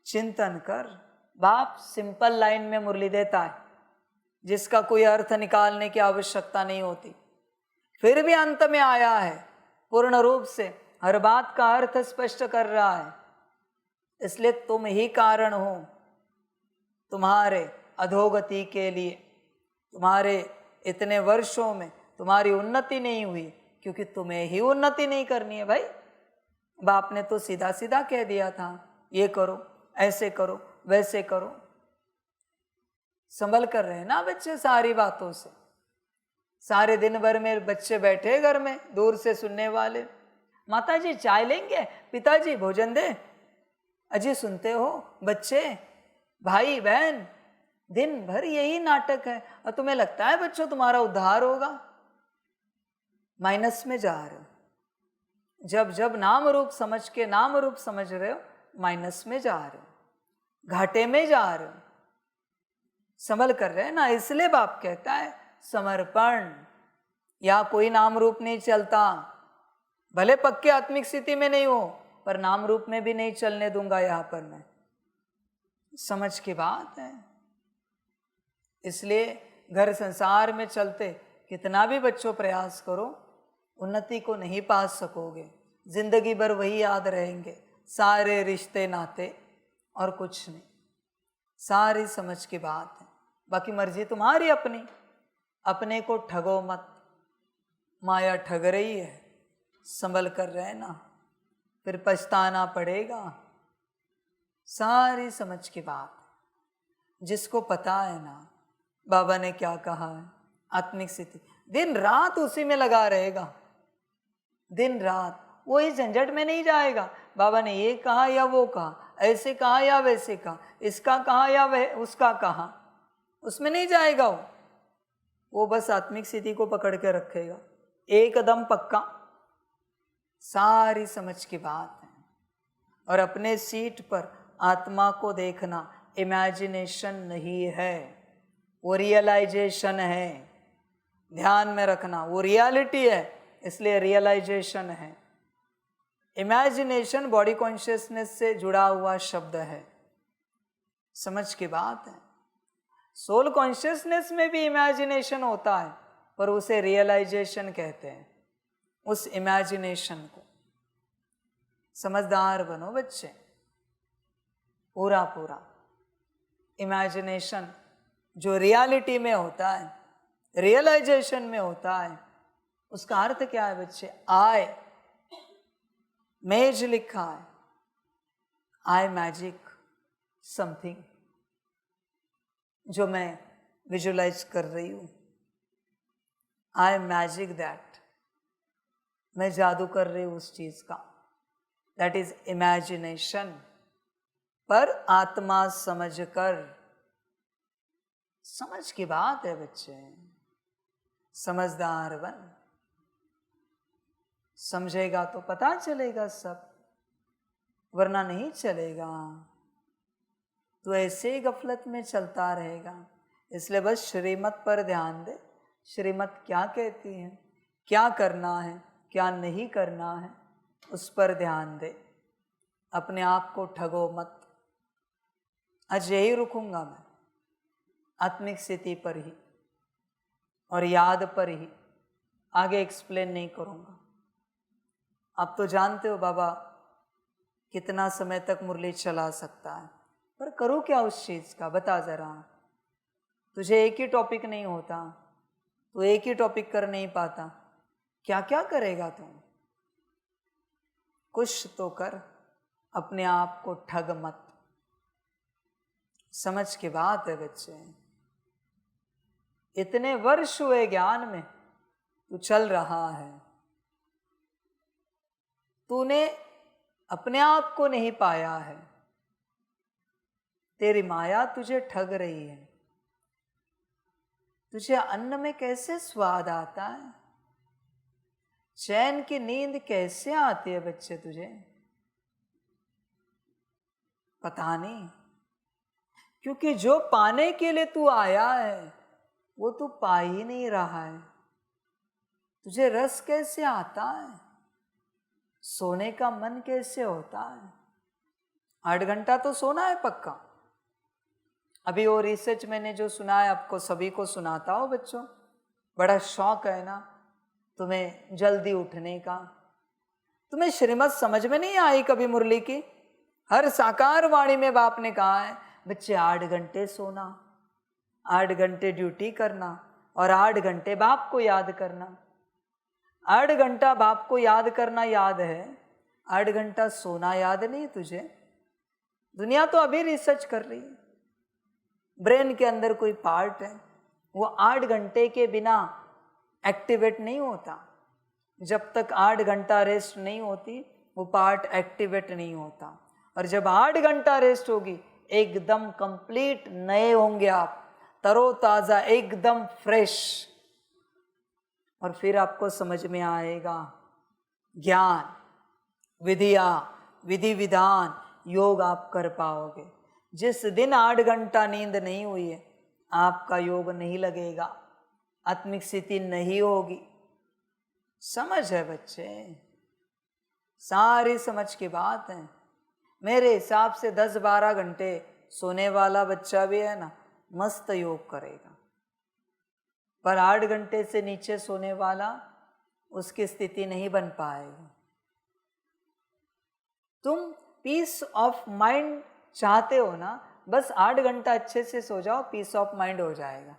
चिंतन कर। बाप सिंपल लाइन में मुरली देता है, जिसका कोई अर्थ निकालने की आवश्यकता नहीं होती। फिर भी अंत में आया है, पूर्ण रूप से हर बात का अर्थ स्पष्ट कर रहा है। इसलिए तुम ही कारण हो तुम्हारे अधोगति के लिए। तुम्हारे इतने वर्षों में तुम्हारी उन्नति नहीं हुई, क्योंकि तुम्हें ही उन्नति नहीं करनी है भाई। बाप ने तो सीधा सीधा कह दिया था, ये करो, ऐसे करो, वैसे करो। संभल कर रहे ना बच्चे सारी बातों से। सारे दिन भर में बच्चे बैठे घर में, दूर से सुनने वाले, माता जी चाय लेंगे, पिताजी भोजन दे। अजी सुनते हो बच्चे, भाई बहन, दिन भर यही नाटक है। और तुम्हें लगता है बच्चों तुम्हारा उद्धार होगा? माइनस में जा रहे हो। जब जब नाम रूप समझ के नाम रूप समझ रहे हो, माइनस में जा रहे हो, घाटे में जा रहे हो। संभल कर रहे ना, इसलिए बाप कहता है समर्पण। या कोई नाम रूप नहीं चलता, भले पक्के आत्मिक स्थिति में नहीं हो, पर नाम रूप में भी नहीं चलने दूंगा यहाँ पर मैं। समझ की बात है। इसलिए घर संसार में चलते कितना भी बच्चों प्रयास करो, उन्नति को नहीं पा सकोगे। जिंदगी भर वही याद रहेंगे, सारे रिश्ते नाते और कुछ नहीं। सारी समझ की बात है। बाकी मर्जी तुम्हारी अपनी, अपने को ठगो मत, माया ठग रही है, संभल कर रहना, फिर पछताना पड़ेगा। सारी समझ की बात। जिसको पता है ना बाबा ने क्या कहा है, आत्मिक स्थिति, दिन रात उसी में लगा रहेगा, दिन रात वो इस झंझट में नहीं जाएगा। बाबा ने ये कहा या वो कहा, ऐसे कहा या वैसे कहा, इसका कहा या वह उसका कहा, उसमें नहीं जाएगा वो बस आत्मिक स्थिति को पकड़ के रखेगा एकदम पक्का। सारी समझ की बात है। और अपने सीट पर आत्मा को देखना इमेजिनेशन नहीं है, वो रियलाइजेशन है। ध्यान में रखना, वो रियलिटी है, इसलिए रियलाइजेशन है। इमेजिनेशन बॉडी कॉन्शियसनेस से जुड़ा हुआ शब्द है। समझ की बात है। सोल कॉन्शियसनेस में भी इमेजिनेशन होता है, पर उसे रियलाइजेशन कहते हैं, उस इमेजिनेशन को। समझदार बनो बच्चे, पूरा पूरा इमेजिनेशन जो रियलिटी में होता है, रियलाइजेशन में होता है, उसका अर्थ क्या है बच्चे? आई, मेज लिखा है, आई मैजिक समथिंग जो मैं विजुलाइज कर रही हूँ। आई मैजिक दैट, मैं जादू कर रही हूँ उस चीज का। That is imagination. पर आत्मा समझकर, समझ की बात है बच्चे, समझदार बन। समझेगा तो पता चलेगा सब, वरना नहीं चलेगा तो ऐसे ही गफलत में चलता रहेगा। इसलिए बस श्रीमत पर ध्यान दे। श्रीमत क्या कहती है, क्या करना है, क्या नहीं करना है, उस पर ध्यान दे। अपने आप को ठगो मत। आज यही रुकूंगा मैं, आत्मिक स्थिति पर ही और याद पर ही, आगे एक्सप्लेन नहीं करूँगा। आप तो जानते हो बाबा कितना समय तक मुरली चला सकता है, पर करूँ क्या उस चीज़ का, बता ज़रा। तुझे एक ही टॉपिक नहीं होता, तो एक ही टॉपिक कर नहीं पाता, क्या क्या करेगा तुम? कुछ तो कर, अपने आप को ठग मत। समझ की बात है बच्चे। इतने वर्ष हुए ज्ञान में, तू चल रहा है, तूने अपने आप को नहीं पाया है, तेरी माया तुझे ठग रही है। तुझे अन्न में कैसे स्वाद आता है, चैन की नींद कैसे आती है बच्चे तुझे? पता नहीं, क्योंकि जो पाने के लिए तू आया है वो तू पा ही नहीं रहा है। तुझे रस कैसे आता है, सोने का मन कैसे होता है? 8 घंटा तो सोना है पक्का। अभी वो रिसर्च मैंने जो सुना है आपको सभी को सुनाता हो बच्चों, बड़ा शौक है ना तुम्हें जल्दी उठने का। तुम्हें श्रीमत समझ में नहीं आई कभी मुरली की? हर साकार वाणी में बाप ने कहा है बच्चे 8 घंटे सोना, 8 घंटे ड्यूटी करना और 8 घंटे बाप को याद करना। 8 घंटा बाप को याद करना याद है, 8 घंटा सोना याद नहीं तुझे? दुनिया तो अभी रिसर्च कर रही है, ब्रेन के अंदर कोई पार्ट है वो 8 घंटे के बिना एक्टिवेट नहीं होता। जब तक 8 घंटा रेस्ट नहीं होती वो पार्ट एक्टिवेट नहीं होता। और जब 8 घंटा रेस्ट होगी एकदम कंप्लीट नए होंगे आप, तरोताज़ा, एकदम फ्रेश। और फिर आपको समझ में आएगा ज्ञान, विधिया, विधि विधान, योग आप कर पाओगे। जिस दिन 8 घंटा नींद नहीं हुई है, आपका योग नहीं लगेगा, आत्मिक स्थिति नहीं होगी। समझ है बच्चे, सारी समझ की बात है। मेरे हिसाब से 10-12 घंटे सोने वाला बच्चा भी है ना, मस्त योग करेगा। पर 8 घंटे से नीचे सोने वाला, उसकी स्थिति नहीं बन पाएगी। तुम पीस ऑफ माइंड चाहते हो ना, बस 8 घंटा अच्छे से सो जाओ, पीस ऑफ माइंड हो जाएगा,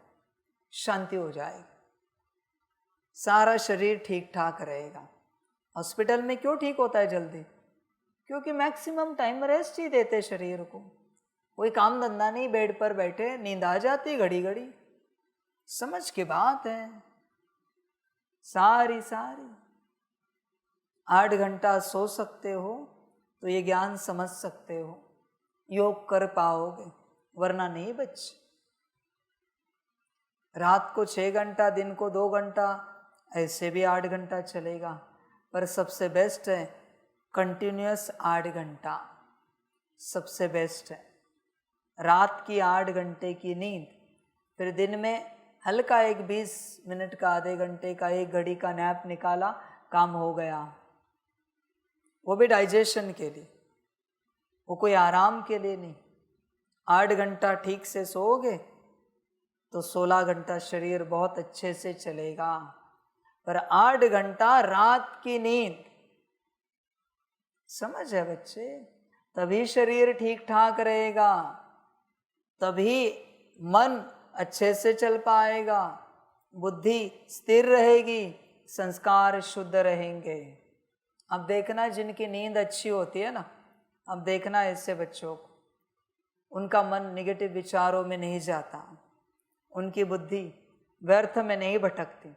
शांति हो जाएगी, सारा शरीर ठीक ठाक रहेगा। हॉस्पिटल में क्यों ठीक होता है जल्दी? क्योंकि मैक्सिमम टाइम रेस्ट ही देते शरीर को, कोई काम धंधा नहीं, बेड पर बैठे, नींद आ जाती घड़ी घड़ी। समझ की बात है सारी। 8 घंटा सो सकते हो तो ये ज्ञान समझ सकते हो, योग कर पाओगे, वरना नहीं बच्चे। रात को 6 घंटा, दिन को 2 घंटा, ऐसे भी 8 घंटा चलेगा। पर सबसे बेस्ट है कंटिन्यूअस 8 घंटा, सबसे बेस्ट है। रात की 8 घंटे की नींद, फिर दिन में हल्का एक 20 मिनट का, आधे घंटे का, 1 घड़ी का नैप निकाला, काम हो गया। वो भी डाइजेशन के लिए, वो कोई आराम के लिए नहीं। 8 घंटा ठीक से सोओगे तो 16 घंटा शरीर बहुत अच्छे से चलेगा। पर 8 घंटा रात की नींद, समझ है बच्चे, तभी शरीर ठीक ठाक रहेगा, तभी मन अच्छे से चल पाएगा, बुद्धि स्थिर रहेगी, संस्कार शुद्ध रहेंगे। अब देखना जिनकी नींद अच्छी होती है ना, अब देखना ऐसे बच्चों को, उनका मन नेगेटिव विचारों में नहीं जाता, उनकी बुद्धि व्यर्थ में नहीं भटकती,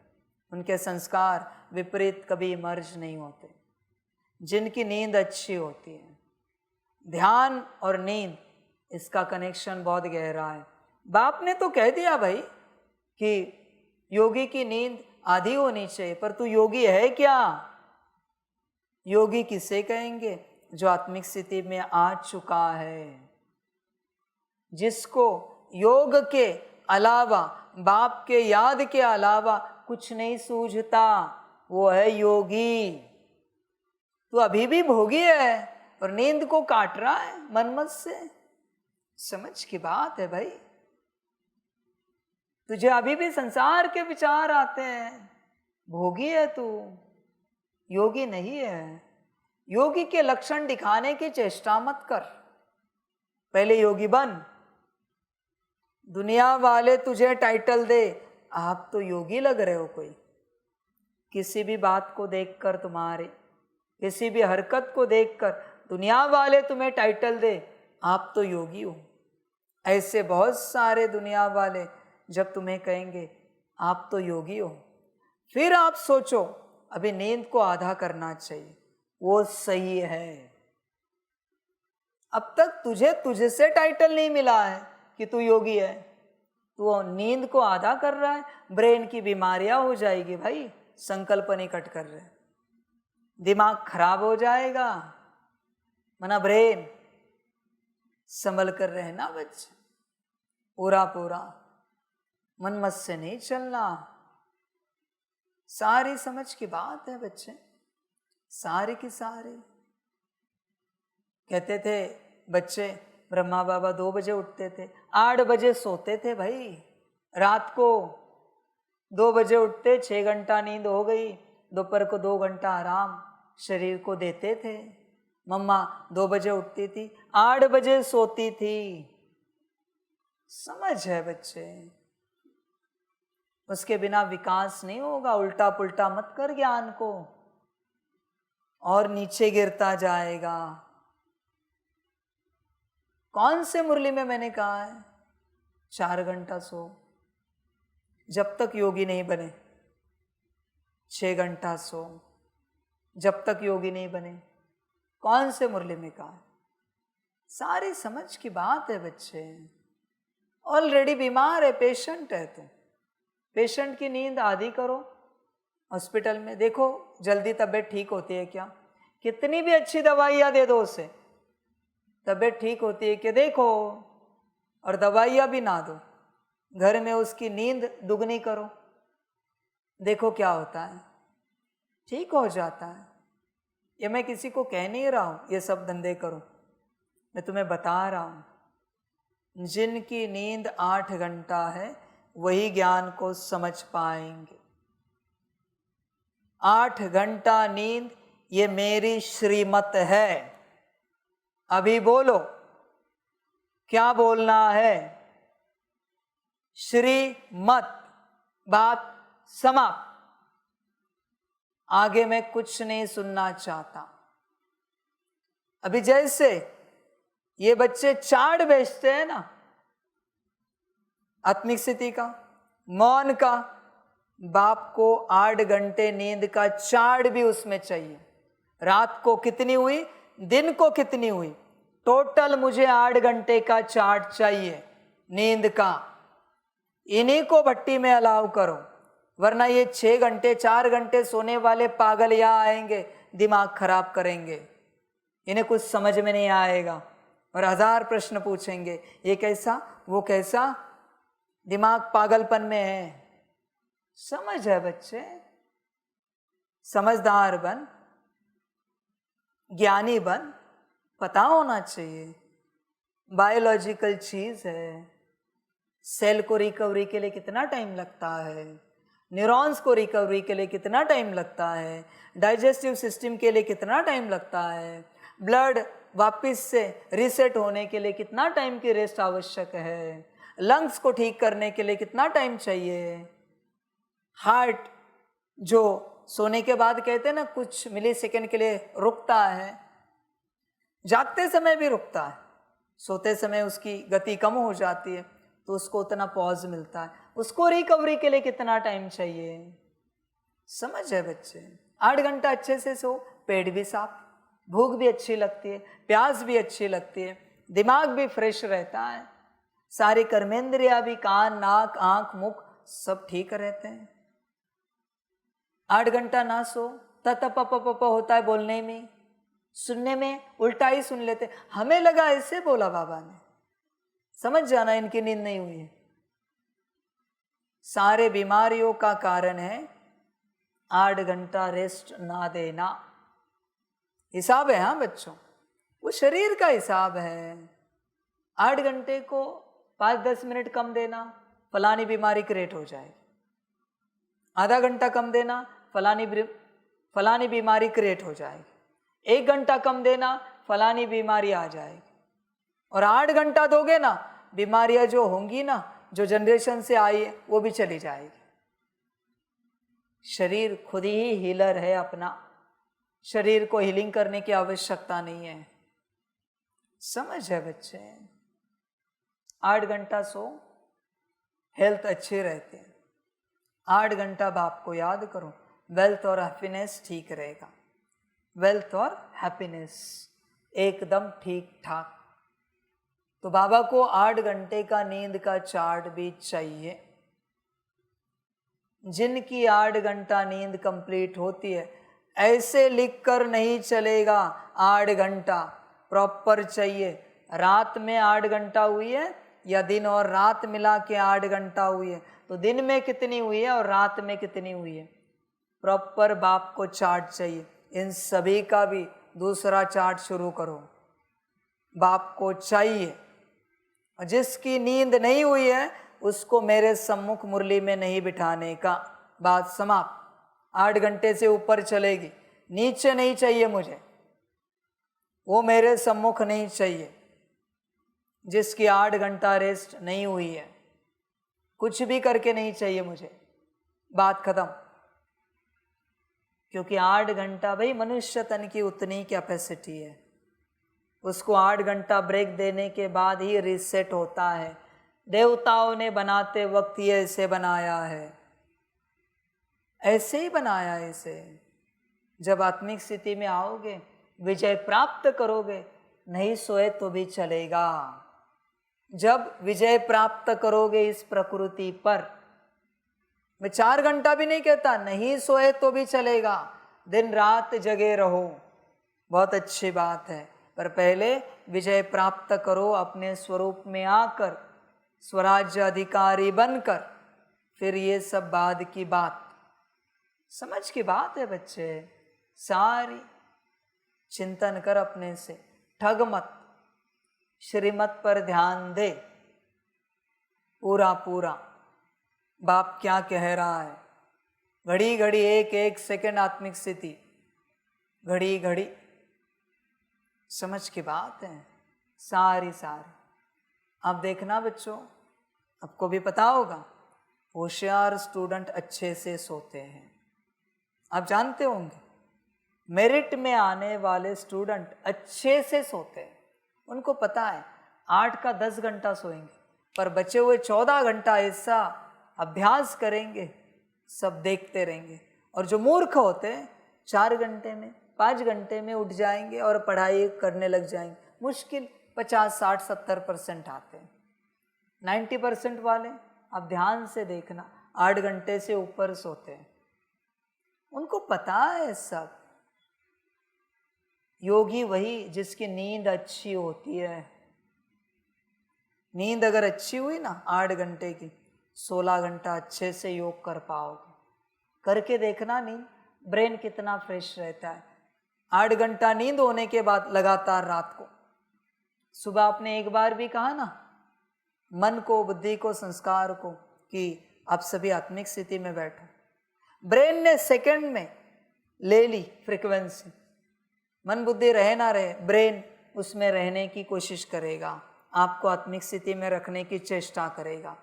उनके संस्कार विपरीत कभी मर्ज नहीं होते। जिनकी नींद अच्छी होती है, ध्यान और नींद, इसका कनेक्शन बहुत गहरा है। बाप ने तो कह दिया भाई कि योगी की नींद आधी होनी चाहिए, पर तू योगी है क्या? योगी किसे कहेंगे? जो आत्मिक स्थिति में आ चुका है, जिसको योग के अलावा, बाप के याद के अलावा कुछ नहीं सूझता, वो है योगी। तू अभी भी भोगी है और नींद को काट रहा है मनमत से। समझ की बात है भाई, तुझे अभी भी संसार के विचार आते हैं, भोगी है तू, योगी नहीं है। योगी के लक्षण दिखाने की चेष्टा मत कर, पहले योगी बन। दुनिया वाले तुझे टाइटल दे, आप तो योगी लग रहे हो कोई, किसी भी बात को देखकर, तुम्हारे किसी भी हरकत को देखकर दुनिया वाले तुम्हें टाइटल दे, आप तो योगी हो। ऐसे बहुत सारे दुनिया वाले जब तुम्हें कहेंगे आप तो योगी हो, फिर आप सोचो अभी नींद को आधा करना चाहिए, वो सही है। अब तक तुझे से टाइटल नहीं मिला है कि तू योगी है, तू नींद को आधा कर रहा है। ब्रेन की बीमारियां हो जाएगी भाई, संकल्प नहीं कट कर रहे, दिमाग खराब हो जाएगा। मना ब्रेन संभल कर रहना बच्चे, पूरा पूरा मन मत से नहीं चलना। सारी समझ की बात है बच्चे, सारी की सारी। कहते थे बच्चे, ब्रह्मा बाबा 2 बजे उठते थे, 8 बजे सोते थे भाई। रात को 2 बजे उठते, 6 घंटा नींद हो गई, दोपहर को 2 घंटा आराम शरीर को देते थे। मम्मा 2 बजे उठती थी, 8 बजे सोती थी। समझ है बच्चे, उसके बिना विकास नहीं होगा। उल्टा पुल्टा मत कर ज्ञान को, और नीचे गिरता जाएगा। कौन से मुरली में मैंने कहा है 4 घंटा सो, जब तक योगी नहीं बने। 6 घंटा सो, जब तक योगी नहीं बने। कौन से मुरली में कहा? सारी समझ की बात है बच्चे। ऑलरेडी बीमार है, पेशेंट है तो पेशेंट की नींद आधी करो। हॉस्पिटल में देखो जल्दी तबीयत ठीक होती है क्या? कितनी भी अच्छी दवाइयाँ दे दो उसे, तबीयत ठीक होती है कि देखो? और दवाइयाँ भी ना दो, घर में उसकी नींद दुगनी करो, देखो क्या होता है, ठीक हो जाता है। ये मैं किसी को कह नहीं रहा हूँ ये सब धंधे करो, मैं तुम्हें बता रहा हूँ जिनकी नींद 8 घंटा है वही ज्ञान को समझ पाएंगे। 8 घंटा नींद ये मेरी श्रीमत है। अभी बोलो क्या बोलना है? श्रीमत, बात समाप्त। आगे मैं कुछ नहीं सुनना चाहता। अभी जैसे ये बच्चे चार्ट बेचते हैं ना, आत्मिक स्थिति का, मौन का, बाप को 8 घंटे नींद का चार्ट भी उसमें चाहिए। रात को कितनी हुई, दिन को कितनी हुई, टोटल मुझे 8 घंटे का चार्ट चाहिए नींद का। इन्हीं को भट्टी में अलाउ करो, वरना ये 6 घंटे 4 घंटे सोने वाले पागल यहाँ आएंगे, दिमाग खराब करेंगे, इन्हें कुछ समझ में नहीं आएगा और 1000 प्रश्न पूछेंगे, ये कैसा वो कैसा, दिमाग पागलपन में है। समझ है बच्चे, समझदार बन, ज्ञानी बन, पता होना चाहिए बायोलॉजिकल चीज है। सेल को रिकवरी के लिए कितना टाइम लगता है, न्यूरॉन्स को रिकवरी के लिए कितना टाइम लगता है, डाइजेस्टिव सिस्टम के लिए कितना टाइम लगता है, ब्लड वापस से रीसेट होने के लिए कितना टाइम की रेस्ट आवश्यक है, लंग्स को ठीक करने के लिए कितना टाइम चाहिए, हार्ट जो सोने के बाद कहते हैं ना कुछ मिली सेकेंड के लिए रुकता है, जागते समय भी रुकता है, सोते समय उसकी गति कम हो जाती है तो उसको उतना पॉज मिलता है, उसको रिकवरी के लिए कितना टाइम चाहिए। समझ है बच्चे, 8 घंटा अच्छे से सो, पेट भी साफ, भूख भी अच्छी लगती है, प्यास भी अच्छी लगती है, दिमाग भी फ्रेश रहता है, सारे कर्मेंद्रिया भी, कान नाक आंख मुख सब ठीक रहते हैं। 8 घंटा ना सो, तत पप होता है बोलने में, सुनने में उल्टा ही सुन लेते। हमें लगा ऐसे बोला बाबा ने, समझ जाना इनकी नींद नहीं हुई है। सारे बीमारियों का कारण है 8 घंटा रेस्ट ना देना। हिसाब है हाँ बच्चों, वो शरीर का हिसाब है। 8 घंटे को 5-10 मिनट कम देना, फलानी बीमारी क्रिएट हो जाएगी। आधा घंटा कम देना, फलानी बीमारी क्रिएट हो जाएगी। 1 घंटा कम देना, फलानी बीमारी आ जाएगी। और 8 घंटा दोगे ना, बीमारियां जो होंगी ना, जो जनरेशन से आई है वो भी चली जाएगी। शरीर खुद ही हीलर है अपना, शरीर को हीलिंग करने की आवश्यकता नहीं है। समझ है बच्चे, 8 घंटा सो, हेल्थ अच्छी रहती है। 8 घंटा बाप को याद करो, वेल्थ और हैप्पीनेस ठीक रहेगा। वेल्थ और हैप्पीनेस एकदम ठीक ठाक। तो बाबा को 8 घंटे का नींद का चार्ट भी चाहिए। जिनकी 8 घंटा नींद कंप्लीट होती है, ऐसे लिखकर नहीं चलेगा। 8 घंटा प्रॉपर चाहिए। रात में 8 घंटा हुई है या दिन और रात मिला के 8 घंटा हुई है, तो दिन में कितनी हुई है और रात में कितनी हुई है, प्रॉपर बाप को चार्ट चाहिए। इन सभी का भी दूसरा चार्ट शुरू करो, बाप को चाहिए। और जिसकी नींद नहीं हुई है उसको मेरे सम्मुख मुरली में नहीं बिठाने का, बात समाप्त। 8 घंटे से ऊपर चलेगी, नीचे नहीं चाहिए मुझे, वो मेरे सम्मुख नहीं चाहिए। जिसकी 8 घंटा रेस्ट नहीं हुई है, कुछ भी करके नहीं चाहिए मुझे, बात खत्म। क्योंकि 8 घंटा भाई मनुष्य तन की उतनी कैपेसिटी है, उसको 8 घंटा ब्रेक देने के बाद ही रीसेट होता है। देवताओं ने बनाते वक्त ये ऐसे बनाया है, ऐसे ही बनाया है इसे। जब आत्मिक स्थिति में आओगे, विजय प्राप्त करोगे, नहीं सोए तो भी चलेगा। जब विजय प्राप्त करोगे इस प्रकृति पर, मैं 4 घंटा भी नहीं कहता, नहीं सोए तो भी चलेगा, दिन रात जगे रहो, बहुत अच्छी बात है। पर पहले विजय प्राप्त करो अपने स्वरूप में आकर, स्वराज्य अधिकारी बनकर फिर ये सब बाद की बात। समझ की बात है बच्चे, सारी चिंतन कर अपने से, ठग मत, श्रीमत पर ध्यान दे पूरा पूरा। बाप क्या कह रहा है, घड़ी घड़ी एक एक सेकंड आत्मिक स्थिति, घड़ी घड़ी, समझ की बात है सारी सारी। आप देखना बच्चों, आपको भी पता होगा, होशियार स्टूडेंट अच्छे से सोते हैं। आप जानते होंगे मेरिट में आने वाले स्टूडेंट अच्छे से सोते हैं। उनको पता है 8 का 10 घंटा सोएंगे, पर बचे हुए 14 घंटा ऐसा अभ्यास करेंगे, सब देखते रहेंगे। और जो मूर्ख होते हैं 4 घंटे में 5 घंटे में उठ जाएंगे और पढ़ाई करने लग जाएंगे। मुश्किल 50, 60, 70% आते हैं। 90% वाले आप ध्यान से देखना 8 घंटे से ऊपर सोते हैं। उनको पता है सब। योगी वही जिसकी नींद अच्छी होती है। नींद अगर अच्छी हुई ना 8 घंटे की, 16 घंटा अच्छे से योग कर पाओगे। करके देखना, नींद ब्रेन कितना फ्रेश रहता है। 8 घंटा नींद होने के बाद लगातार रात को, सुबह आपने एक बार भी कहा ना मन को, बुद्धि को, संस्कार को कि आप सभी आत्मिक स्थिति में बैठो। ब्रेन ने सेकंड में ले ली फ्रीक्वेंसी। मन बुद्धि रहे ना रहे, ब्रेन उसमें रहने की कोशिश करेगा, आपको आत्मिक स्थिति में रखने की चेष्टा करेगा।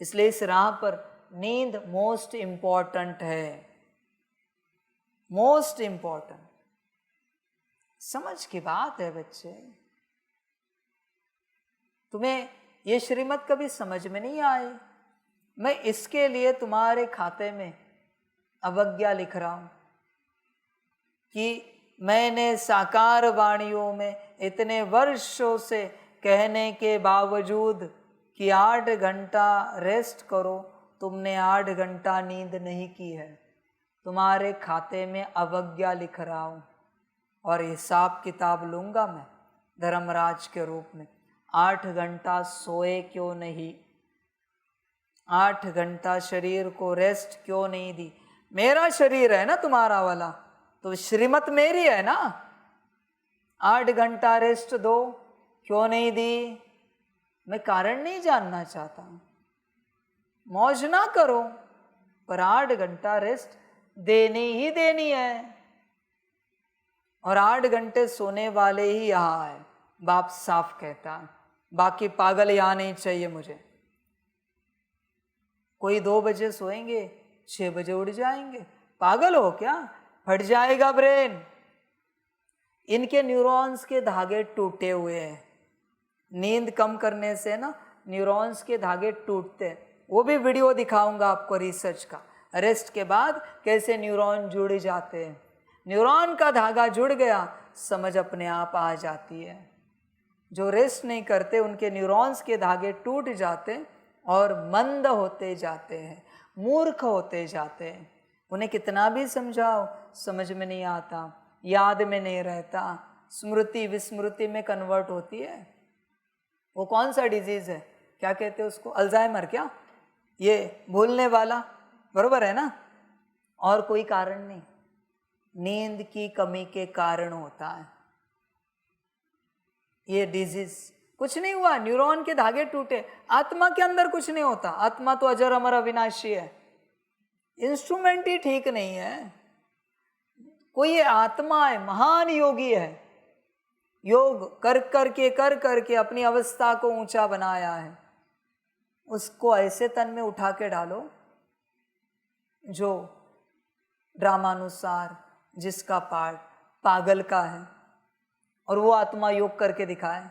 इसलिए इस राह पर नींद मोस्ट इंपॉर्टेंट है, मोस्ट इंपॉर्टेंट। समझ की बात है बच्चे। तुम्हें ये श्रीमत कभी समझ में नहीं आए, मैं इसके लिए तुम्हारे खाते में अवज्ञा लिख रहा हूं कि मैंने साकार वाणियों में इतने वर्षों से कहने के बावजूद कि 8 घंटा रेस्ट करो, तुमने 8 घंटा नींद नहीं की है। तुम्हारे खाते में अवज्ञा लिख रहा हूं और हिसाब किताब लूंगा मैं धर्मराज के रूप में। 8 घंटा सोए क्यों नहीं, 8 घंटा शरीर को रेस्ट क्यों नहीं दी। मेरा शरीर है ना तुम्हारा वाला, तो श्रीमत मेरी है ना। 8 घंटा रेस्ट दो, क्यों नहीं दी। मैं कारण नहीं जानना चाहता, मौज ना करो, पर 8 घंटा रेस्ट देनी ही देनी है। और 8 घंटे सोने वाले ही यहाँ है, बाप साफ कहता है। बाकी पागल यहाँ नहीं चाहिए मुझे। कोई 2 बजे सोएंगे, 6 बजे उठ जाएंगे, पागल हो क्या, फट जाएगा ब्रेन। इनके न्यूरॉन्स के धागे टूटे हुए हैं। नींद कम करने से ना न्यूरॉन्स के धागे टूटते हैं। वो भी वीडियो दिखाऊंगा आपको रिसर्च का, रेस्ट के बाद कैसे न्यूरॉन जुड़ जाते हैं। न्यूरॉन का धागा जुड़ गया, समझ अपने आप आ जाती है। जो रेस्ट नहीं करते उनके न्यूरॉन्स के धागे टूट जाते और मंद होते जाते हैं, मूर्ख होते जाते हैं। उन्हें कितना भी समझाओ समझ में नहीं आता, याद में नहीं रहता, स्मृति विस्मृति में कन्वर्ट होती है। वो कौन सा डिजीज है, क्या कहते हैं उसको, अल्जाइमर क्या, ये भूलने वाला, बरोबर है ना। और कोई कारण नहीं, नींद की कमी के कारण होता है ये डिजीज। कुछ नहीं हुआ, न्यूरॉन के धागे टूटे, आत्मा के अंदर कुछ नहीं होता। आत्मा तो अजर अमर अविनाशी है, इंस्ट्रूमेंट ही ठीक नहीं है। कोई ये आत्मा है, महान योगी है, योग कर करके अपनी अवस्था को ऊंचा बनाया है। उसको ऐसे तन में उठा के डालो जो ड्रामानुसार जिसका पार्ट पागल का है, और वो आत्मा योग करके दिखाए।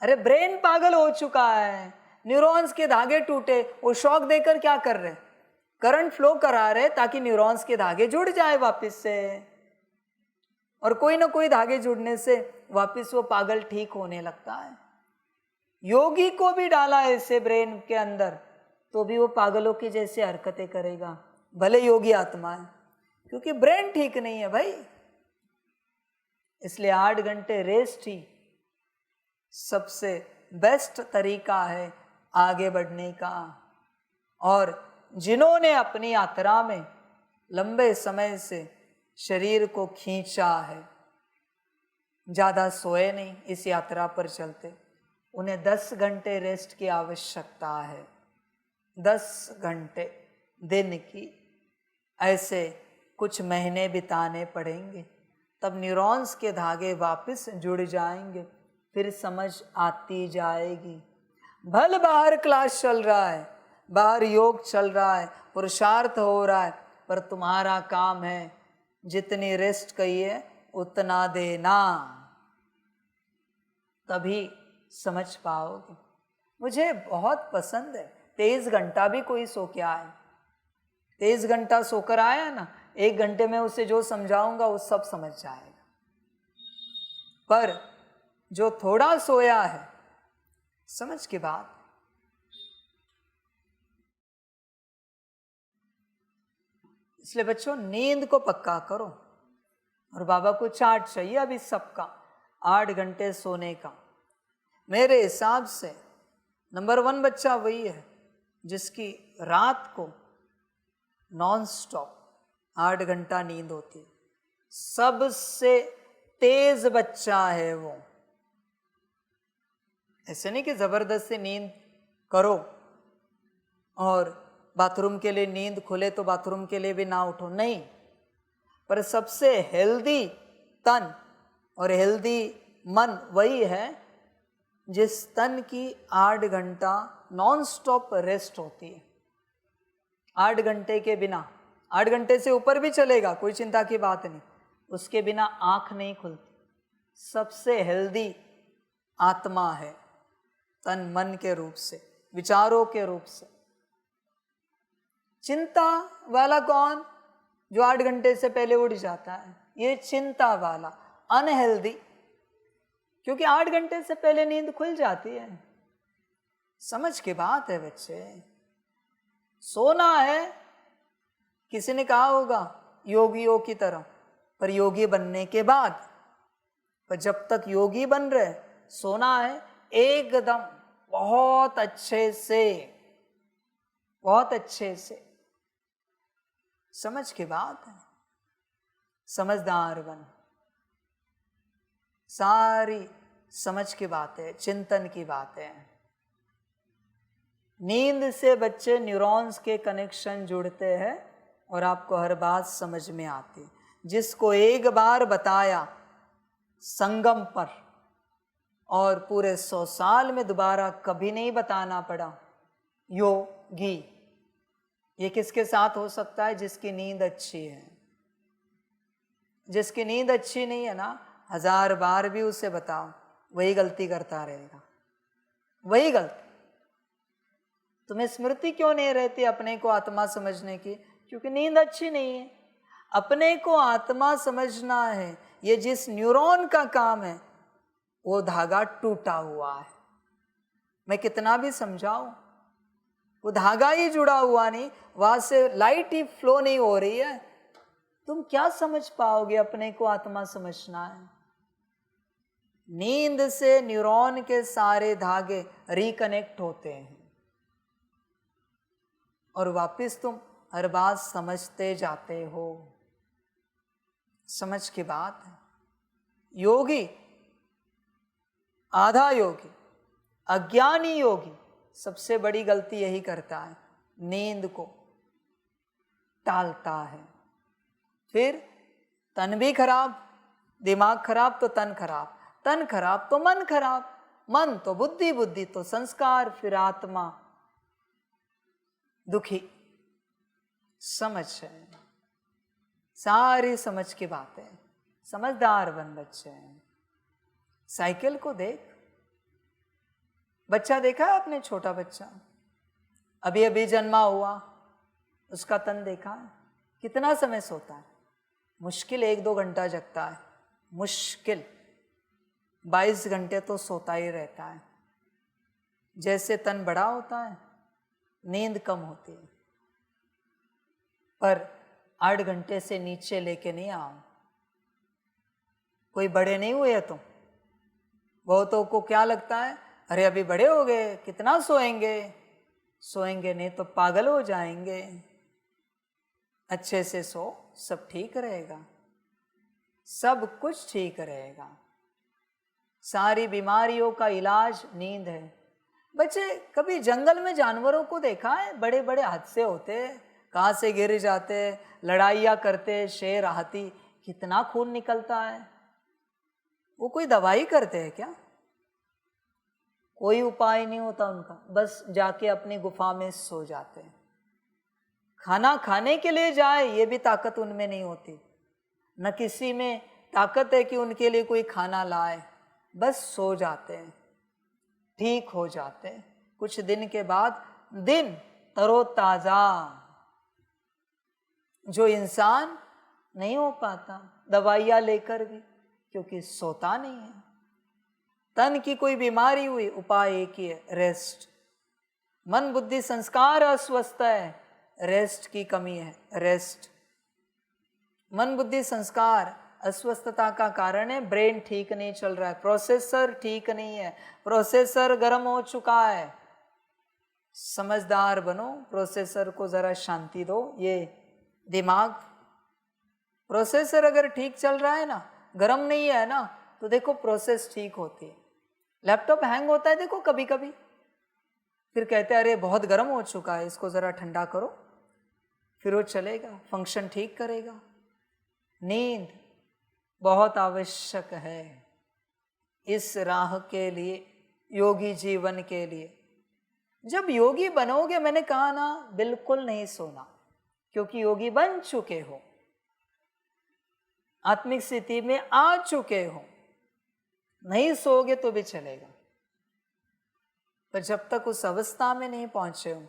अरे ब्रेन पागल हो चुका है, न्यूरॉन्स के धागे टूटे, वो शॉक देकर क्या कर रहे, करंट फ्लो करा रहे ताकि न्यूरॉन्स के धागे जुड़ जाए वापस से। और कोई ना कोई धागे जुड़ने से वापस वो पागल ठीक होने लगता है। योगी को भी डाला ऐसे ब्रेन के अंदर तो भी वो पागलों की जैसे हरकतें करेगा, भले योगी आत्मा है, क्योंकि ब्रेन ठीक नहीं है भाई। इसलिए 8 घंटे रेस्ट ही सबसे बेस्ट तरीका है आगे बढ़ने का। और जिन्होंने अपनी यात्रा में लंबे समय से शरीर को खींचा है, ज़्यादा सोए नहीं इस यात्रा पर चलते, उन्हें 10 घंटे रेस्ट की आवश्यकता है। 10 घंटे दिन की ऐसे कुछ महीने बिताने पड़ेंगे, तब न्यूरॉन्स के धागे वापस जुड़ जाएंगे, फिर समझ आती जाएगी। भले बाहर क्लास चल रहा है, बाहर योग चल रहा है, पुरुषार्थ हो रहा है, पर तुम्हारा काम है जितनी रेस्ट कहिए उतना देना, तभी समझ पाओगे। मुझे बहुत पसंद है 23 घंटा भी कोई सो के आए, 23 घंटा सोकर आया ना, 1 घंटे में उसे जो समझाऊंगा वो सब समझ जाएगा। पर जो थोड़ा सोया है, समझ के बाद इसलिए बच्चों नींद को पक्का करो। और बाबा को चार्ट चाहिए अभी सबका 8 घंटे सोने का। मेरे हिसाब से नंबर 1 बच्चा वही है जिसकी रात को नॉन स्टॉप 8 घंटा नींद होती है। सबसे तेज बच्चा है वो। ऐसे नहीं कि जबरदस्ती नींद करो और बाथरूम के लिए नींद खुले तो बाथरूम के लिए भी ना उठो, नहीं। पर सबसे हेल्दी तन और हेल्दी मन वही है जिस तन की 8 घंटा नॉन स्टॉप रेस्ट होती है। 8 घंटे के बिना, 8 घंटे से ऊपर भी चलेगा, कोई चिंता की बात नहीं, उसके बिना आंख नहीं खुलती। सबसे हेल्दी आत्मा है तन मन के रूप से, विचारों के रूप से। चिंता वाला कौन? जो 8 घंटे से पहले उठ जाता है, ये चिंता वाला अनहेल्दी, क्योंकि 8 घंटे से पहले नींद खुल जाती है। समझ की बात है बच्चे, सोना है। किसी ने कहा होगा योगियों की तरह, पर योगी बनने के बाद। पर जब तक योगी बन रहे, सोना है एकदम बहुत अच्छे से, बहुत अच्छे से। समझ की बात है, समझदार बन। सारी समझ की बातें, चिंतन की बातें। नींद से बच्चे न्यूरॉन्स के कनेक्शन जुड़ते हैं और आपको हर बात समझ में आती। जिसको एक बार बताया संगम पर और पूरे 100 साल में दोबारा कभी नहीं बताना पड़ा, योगी। ये किसके साथ हो सकता है? जिसकी नींद अच्छी है। जिसकी नींद अच्छी नहीं है ना, 1000 बार भी उसे बताओ वही गलती करता रहेगा, वही गलती। तुम्हें स्मृति क्यों नहीं रहती अपने को आत्मा समझने की? क्योंकि नींद अच्छी नहीं है। अपने को आत्मा समझना है, ये जिस न्यूरॉन का काम है वो धागा टूटा हुआ है। मैं कितना भी समझाऊं, वो धागा ही जुड़ा हुआ नहीं, वहां से लाइट ही फ्लो नहीं हो रही है। तुम क्या समझ पाओगे? अपने को आत्मा समझना है। नींद से न्यूरॉन के सारे धागे रिकनेक्ट होते हैं और वापस तुम हर बात समझते जाते हो। समझ की बात है। योगी, आधा योगी, अज्ञानी योगी सबसे बड़ी गलती यही करता है, नींद को टालता है। फिर तन भी खराब, दिमाग खराब तो तन खराब, तन खराब तो मन खराब, मन तो बुद्धि, बुद्धि तो संस्कार, फिर आत्मा दुखी। समझ है, सारी समझ की बातें। समझदार बन बच्चे। साइकिल को देख, बच्चा देखा है आपने? छोटा बच्चा अभी अभी जन्मा हुआ, उसका तन देखा है? कितना समय सोता है? मुश्किल 1-2 घंटा जगता है, मुश्किल 22 घंटे तो सोता ही रहता है। जैसे तन बड़ा होता है, नींद कम होती है। पर 8 घंटे से नीचे लेके नहीं आओ। कोई बड़े नहीं हुए तुम। बहुतों को क्या लगता है, अरे अभी बड़े हो गए, कितना सोएंगे, सोएंगे नहीं तो पागल हो जाएंगे, अच्छे से सो, सब ठीक रहेगा, सब कुछ ठीक रहेगा। सारी बीमारियों का इलाज नींद है। बच्चे कभी जंगल में जानवरों को देखा है? बड़े बड़े हादसे होते, कहाँ से गिर जाते, लड़ाइयाँ करते, शेर हाथी, कितना खून निकलता है। वो कोई दवाई करते हैं क्या? कोई उपाय नहीं होता उनका, बस जाके अपनी गुफा में सो जाते हैं। खाना खाने के लिए जाए ये भी ताकत उनमें नहीं होती, न किसी में ताकत है कि उनके लिए कोई खाना लाए, बस सो जाते हैं, ठीक हो जाते हैं। कुछ दिन के बाद दिन तरोताजा, जो इंसान नहीं हो पाता दवाइयाँ लेकर भी, क्योंकि सोता नहीं है। तन की कोई बीमारी हुई, उपाय एक ही है, रेस्ट। मन बुद्धि संस्कार अस्वस्थ है, रेस्ट की कमी है, रेस्ट। मन बुद्धि संस्कार अस्वस्थता का कारण है ब्रेन ठीक नहीं चल रहा है, प्रोसेसर ठीक नहीं है, प्रोसेसर गर्म हो चुका है। समझदार बनो, प्रोसेसर को जरा शांति दो। ये दिमाग, प्रोसेसर अगर ठीक चल रहा है ना, गर्म नहीं है ना, तो देखो प्रोसेस ठीक होती है। लैपटॉप हैंग होता है देखो कभी कभी, फिर कहते हैं अरे बहुत गर्म हो चुका है, इसको ज़रा ठंडा करो, फिर वो चलेगा, फंक्शन ठीक करेगा। नींद बहुत आवश्यक है इस राह के लिए, योगी जीवन के लिए। जब योगी बनोगे, मैंने कहा ना, बिल्कुल नहीं सोना, क्योंकि योगी बन चुके हो, आत्मिक स्थिति में आ चुके हो। नहीं सोओगे तो भी चलेगा, पर जब तक उस अवस्था में नहीं पहुंचे हो,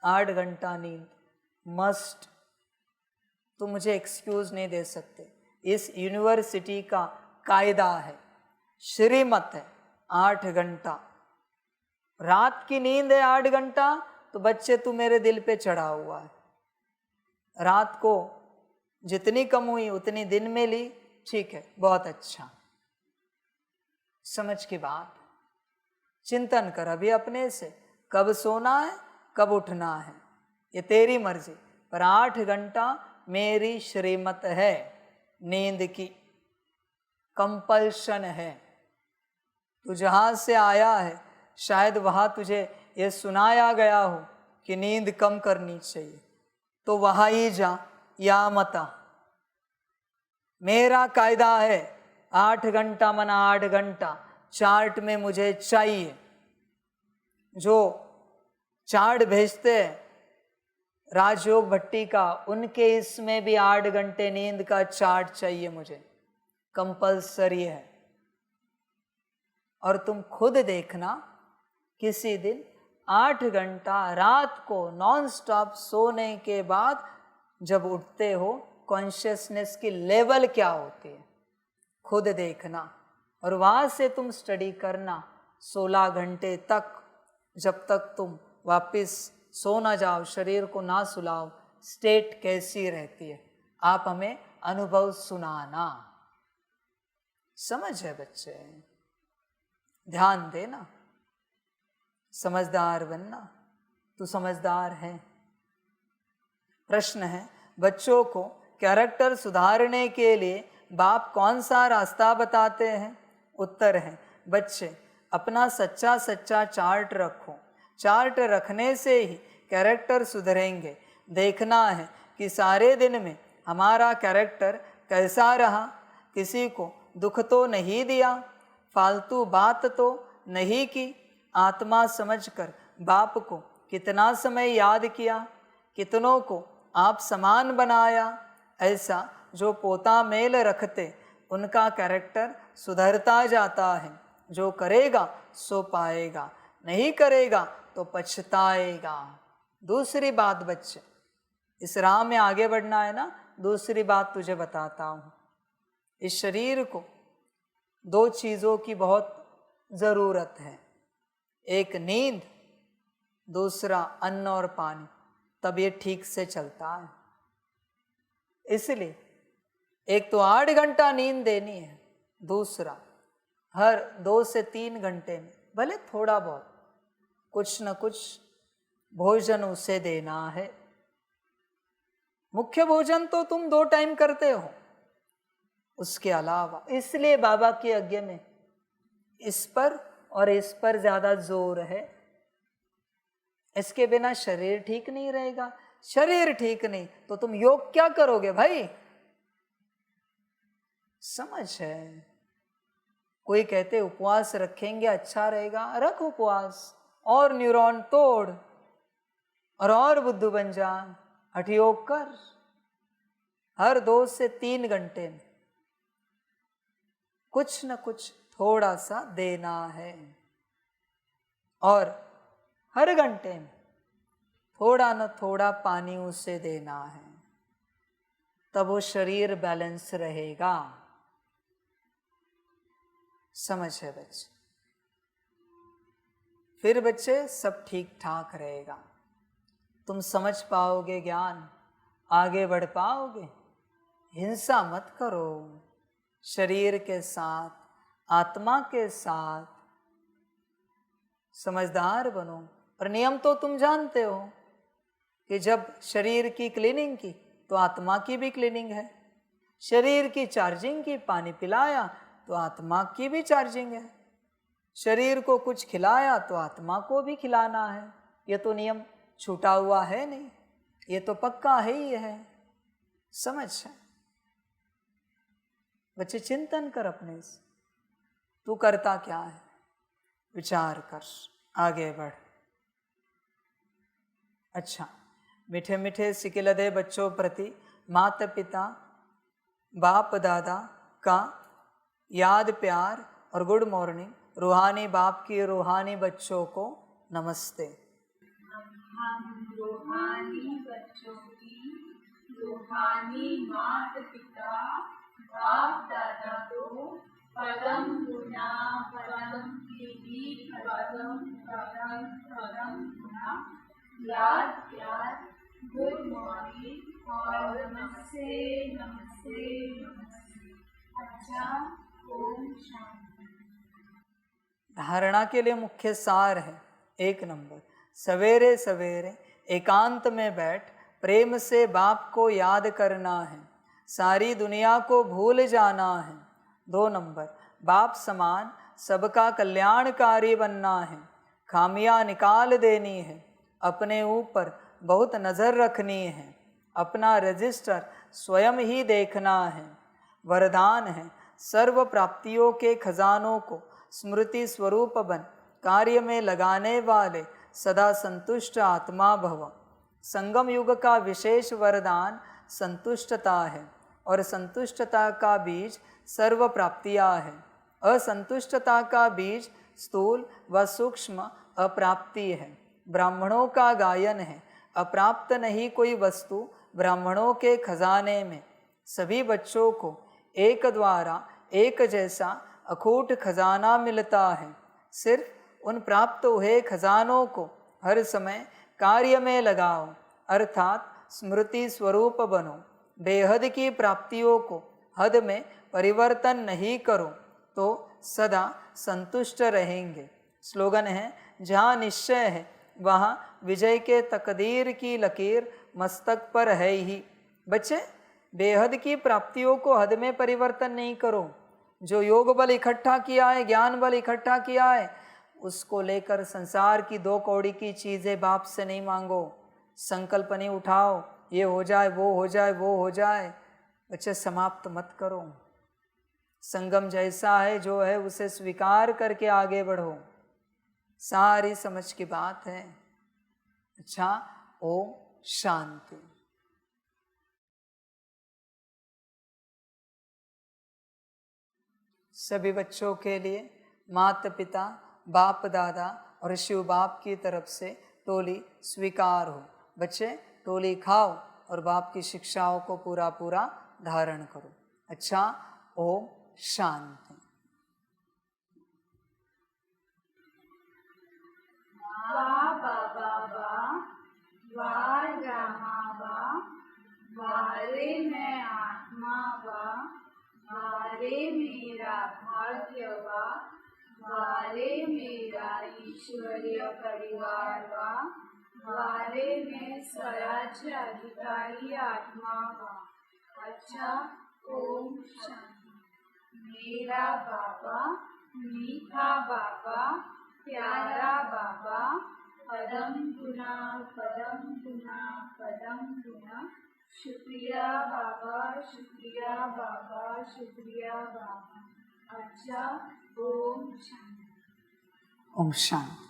8 घंटा नींद मस्ट। तो मुझे एक्सक्यूज नहीं दे सकते, इस यूनिवर्सिटी का कायदा है, श्रीमत है, 8 घंटा। रात की नींद है 8 घंटा, तो बच्चे तू मेरे दिल पे चढ़ा हुआ है। रात को जितनी कम हुई उतनी दिन में ली, ठीक है, बहुत अच्छा। समझ की बात, चिंतन कर अभी अपने से, कब सोना है कब उठना है ये तेरी मर्जी, पर 8 घंटा मेरी श्रीमत है, नींद की कंपल्शन है। तू जहाँ से आया है शायद वहाँ तुझे ये सुनाया गया हो कि नींद कम करनी चाहिए, तो वहाँ ही जा या मता। मेरा कायदा है 8 घंटा मना 8 घंटा, चार्ट में मुझे चाहिए। जो चार्ट भेजते हैं राजयोग भट्टी का, उनके इसमें भी 8 घंटे नींद का चार्ट चाहिए मुझे, कंपल्सरी है। और तुम खुद देखना, किसी दिन 8 घंटा रात को नॉन स्टॉप सोने के बाद जब उठते हो, कॉन्शियसनेस की लेवल क्या होती है, खुद देखना। और वहाँ से तुम स्टडी करना 16 घंटे तक, जब तक तुम वापस सो ना जाओ, शरीर को ना सुलाओ, स्टेट कैसी रहती है, आप हमें अनुभव सुनाना। समझ है बच्चे, ध्यान देना, समझदार बनना। तू समझदार है। प्रश्न है, बच्चों को कैरेक्टर सुधारने के लिए बाप कौन सा रास्ता बताते हैं? उत्तर है, बच्चे अपना सच्चा सच्चा चार्ट रखो, चार्ट रखने से ही कैरेक्टर सुधरेंगे। देखना है कि सारे दिन में हमारा कैरेक्टर कैसा रहा, किसी को दुख तो नहीं दिया, फालतू बात तो नहीं की, आत्मा समझकर बाप को कितना समय याद किया, कितनों को आप समान बनाया। ऐसा जो पोता मेल रखते उनका कैरेक्टर सुधरता जाता है। जो करेगा सो पाएगा, नहीं करेगा तो पछताएगा। दूसरी बात बच्चे, इस राह में आगे बढ़ना है ना, दूसरी बात तुझे बताता हूँ। इस शरीर को 2 चीज़ों की बहुत ज़रूरत है, एक नींद, दूसरा अन्न और पानी, तब ये ठीक से चलता है। इसलिए एक तो 8 घंटा नींद देनी है, दूसरा हर 2 से 3 घंटे में भले थोड़ा बहुत कुछ न कुछ भोजन उसे देना है। मुख्य भोजन तो तुम 2 टाइम करते हो, उसके अलावा इसलिए बाबा की आज्ञा में इस पर और इस पर ज्यादा जोर है। इसके बिना शरीर ठीक नहीं रहेगा। शरीर ठीक नहीं तो तुम योग क्या करोगे भाई? समझ है? कोई कहते उपवास रखेंगे अच्छा रहेगा, रख उपवास और न्यूरॉन तोड़ और बुद्धू बन जा। हठ योग कर, हर 2 से 3 घंटे में कुछ न कुछ थोड़ा सा देना है, और हर घंटे में थोड़ा न थोड़ा पानी उसे देना है, तब वो शरीर बैलेंस रहेगा। समझ है बच्चे? फिर बच्चे सब ठीक ठाक रहेगा। तुम समझ पाओगे ज्ञान, आगे बढ़ पाओगे। हिंसा मत करो, शरीर के साथ, आत्मा के साथ समझदार बनो। और नियम तो तुम जानते हो कि जब शरीर की क्लीनिंग की तो आत्मा की भी क्लीनिंग है। शरीर की चार्जिंग की, पानी पिलाया तो आत्मा की भी चार्जिंग है। शरीर को कुछ खिलाया तो आत्मा को भी खिलाना है। ये तो नियम छूटा हुआ है नहीं, ये तो पक्का है ही है। समझ है? बच्चे चिंतन कर अपने से, तू करता क्या है, विचार कर, आगे बढ़। अच्छा, मीठे मीठे सिकिलदे बच्चों प्रति माता पिता बाप दादा का याद प्यार और गुड मॉर्निंग। रूहानी बाप की रूहानी बच्चों को नमस्ते। हम रूहानी बच्चों की रूहानी माता पिता बाप दादा को परम गुना परम कीर्ति परम परम परम गुना याद प्यार गुड मॉर्निंग और नमस्ते नमस्ते नमस्ते। अच्छा, ओम शांति। धारणा के लिए मुख्य सार है 1 नंबर, सवेरे सवेरे एकांत में बैठ प्रेम से बाप को याद करना है, सारी दुनिया को भूल जाना है। 2 नंबर, बाप समान सबका कल्याणकारी बनना है, खामियां निकाल देनी है, अपने ऊपर बहुत नज़र रखनी है, अपना रजिस्टर स्वयं ही देखना है। वरदान है, सर्व प्राप्तियों के खजानों को स्मृति स्वरूप बन कार्य में लगाने वाले सदा संतुष्ट आत्मा भव। संगम युग का विशेष वरदान संतुष्टता है, और संतुष्टता का बीज सर्व प्राप्तियाँ है। असंतुष्टता का बीज स्थूल व सूक्ष्म अप्राप्ति है। ब्राह्मणों का गायन है, अप्राप्त नहीं कोई वस्तु ब्राह्मणों के खजाने में। सभी बच्चों को एक द्वारा एक जैसा अखूट खजाना मिलता है। सिर्फ उन प्राप्त हुए खजानों को हर समय कार्य में लगाओ, अर्थात स्मृति स्वरूप बनो। बेहद की प्राप्तियों को हद में परिवर्तन नहीं करो तो सदा संतुष्ट रहेंगे। स्लोगन है, जहाँ निश्चय है वहाँ विजय के तकदीर की लकीर मस्तक पर है ही। बच्चे, बेहद की प्राप्तियों को हद में परिवर्तन नहीं करो। जो योग बल इकट्ठा किया है, ज्ञान बल इकट्ठा किया है, उसको लेकर संसार की 2 कौड़ी की चीज़ें बाप से नहीं मांगो। संकल्प नहीं उठाओ, ये हो जाए, वो हो जाए, वो हो जाए। बच्चे, समाप्त मत करो। संगम जैसा है, जो है उसे स्वीकार करके आगे बढ़ो। सारी समझ की बात है। अच्छा, ओम शांति। सभी बच्चों के लिए माता पिता बाप दादा और शिव बाप की तरफ से टोली स्वीकार हो। बच्चे, टोली खाओ और बाप की शिक्षाओं को पूरा पूरा धारण करो। अच्छा, ओम शांति। वारे में आत्मा वा, वारे मेरा भाग्य वा, वारे मेरा ईश्वरीय परिवार वा वारे में स्वराज्य अधिकारी आत्मा वा। अच्छा, ओम शांति। मेरा बाबा, मीठा बाबा, प्यारा बाबा, पदम गुना पदम गुना पदम गुना। शुक्रिया बाबा, शुक्रिया बाबा, शुक्रिया बाबा। अच्छा, ओम शांति। ओम शांति।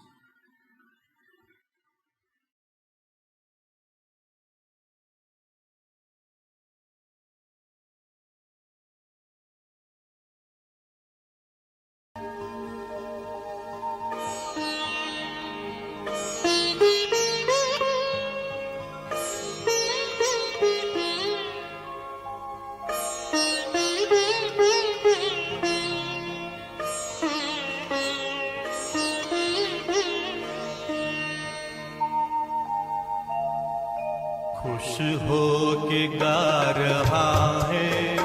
खुश हो के गा रहा है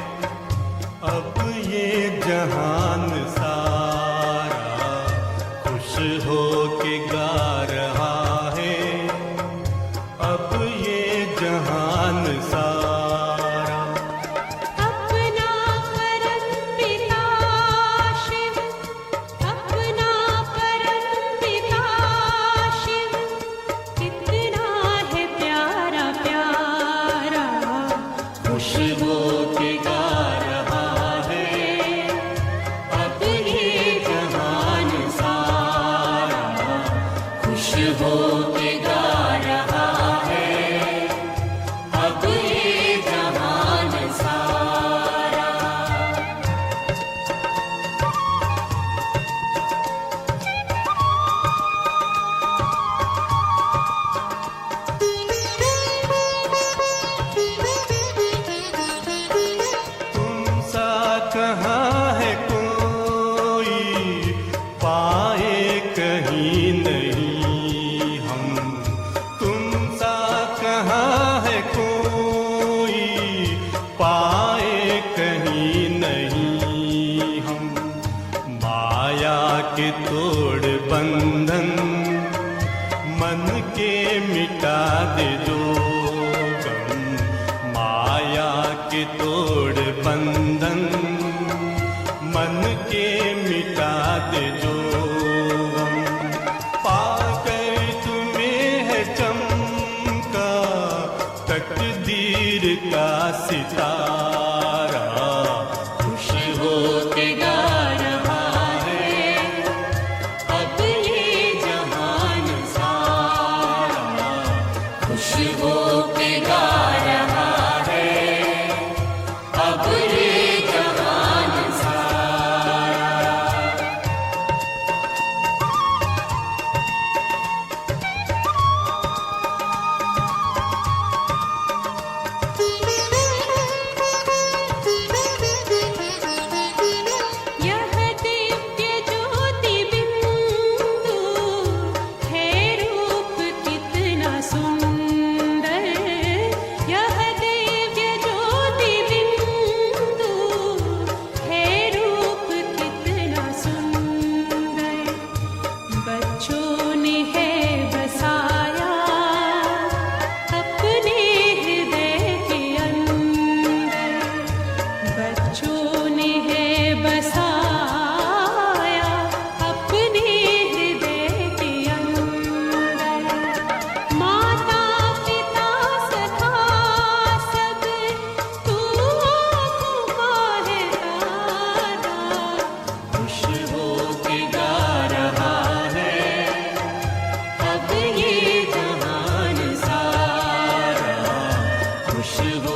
अब ये जहान सारा। खुश हो के गा रहा है अब ये जहान सारा। अपना परम पिता शिव, अपना परम पिता शिव, कितना है प्यारा प्यारा। खुश हो के गा रहा है अब ये जहान सारा। खुश हो के गा रहा है अब ये जहान सारा। तुम सा कहाँ है कोई पाए कहीं नहीं हम। तुम सा कहाँ है कोई पाए कहीं नहीं हम। माया के तोड़ बंधन मन के मिटा दे जो गम। माया के तोड़ बंधन मन के मिटा दे जो गम। पाकर तुम्हें है चमका तकदीर का सितारा। खुश हो के गा रहा है अब ये जहान सारा। खुश हो के गा रहा है अब ये जहान सारा। यह दिव्य ज्योति बिंदु है रूप कितना सुंदर। यह दिव्य ज्योति बिंदु है रूप कितना सुंदर। बच्चों ने है बसाया अपने हृदय के अंदर। बच्चों ने है बसाया अपने हृदय के अंदर। माता पिता सखा सब तू आँखों का है तारा। खुश हो के गा रहा है अब ये जहान सारा। खुश हो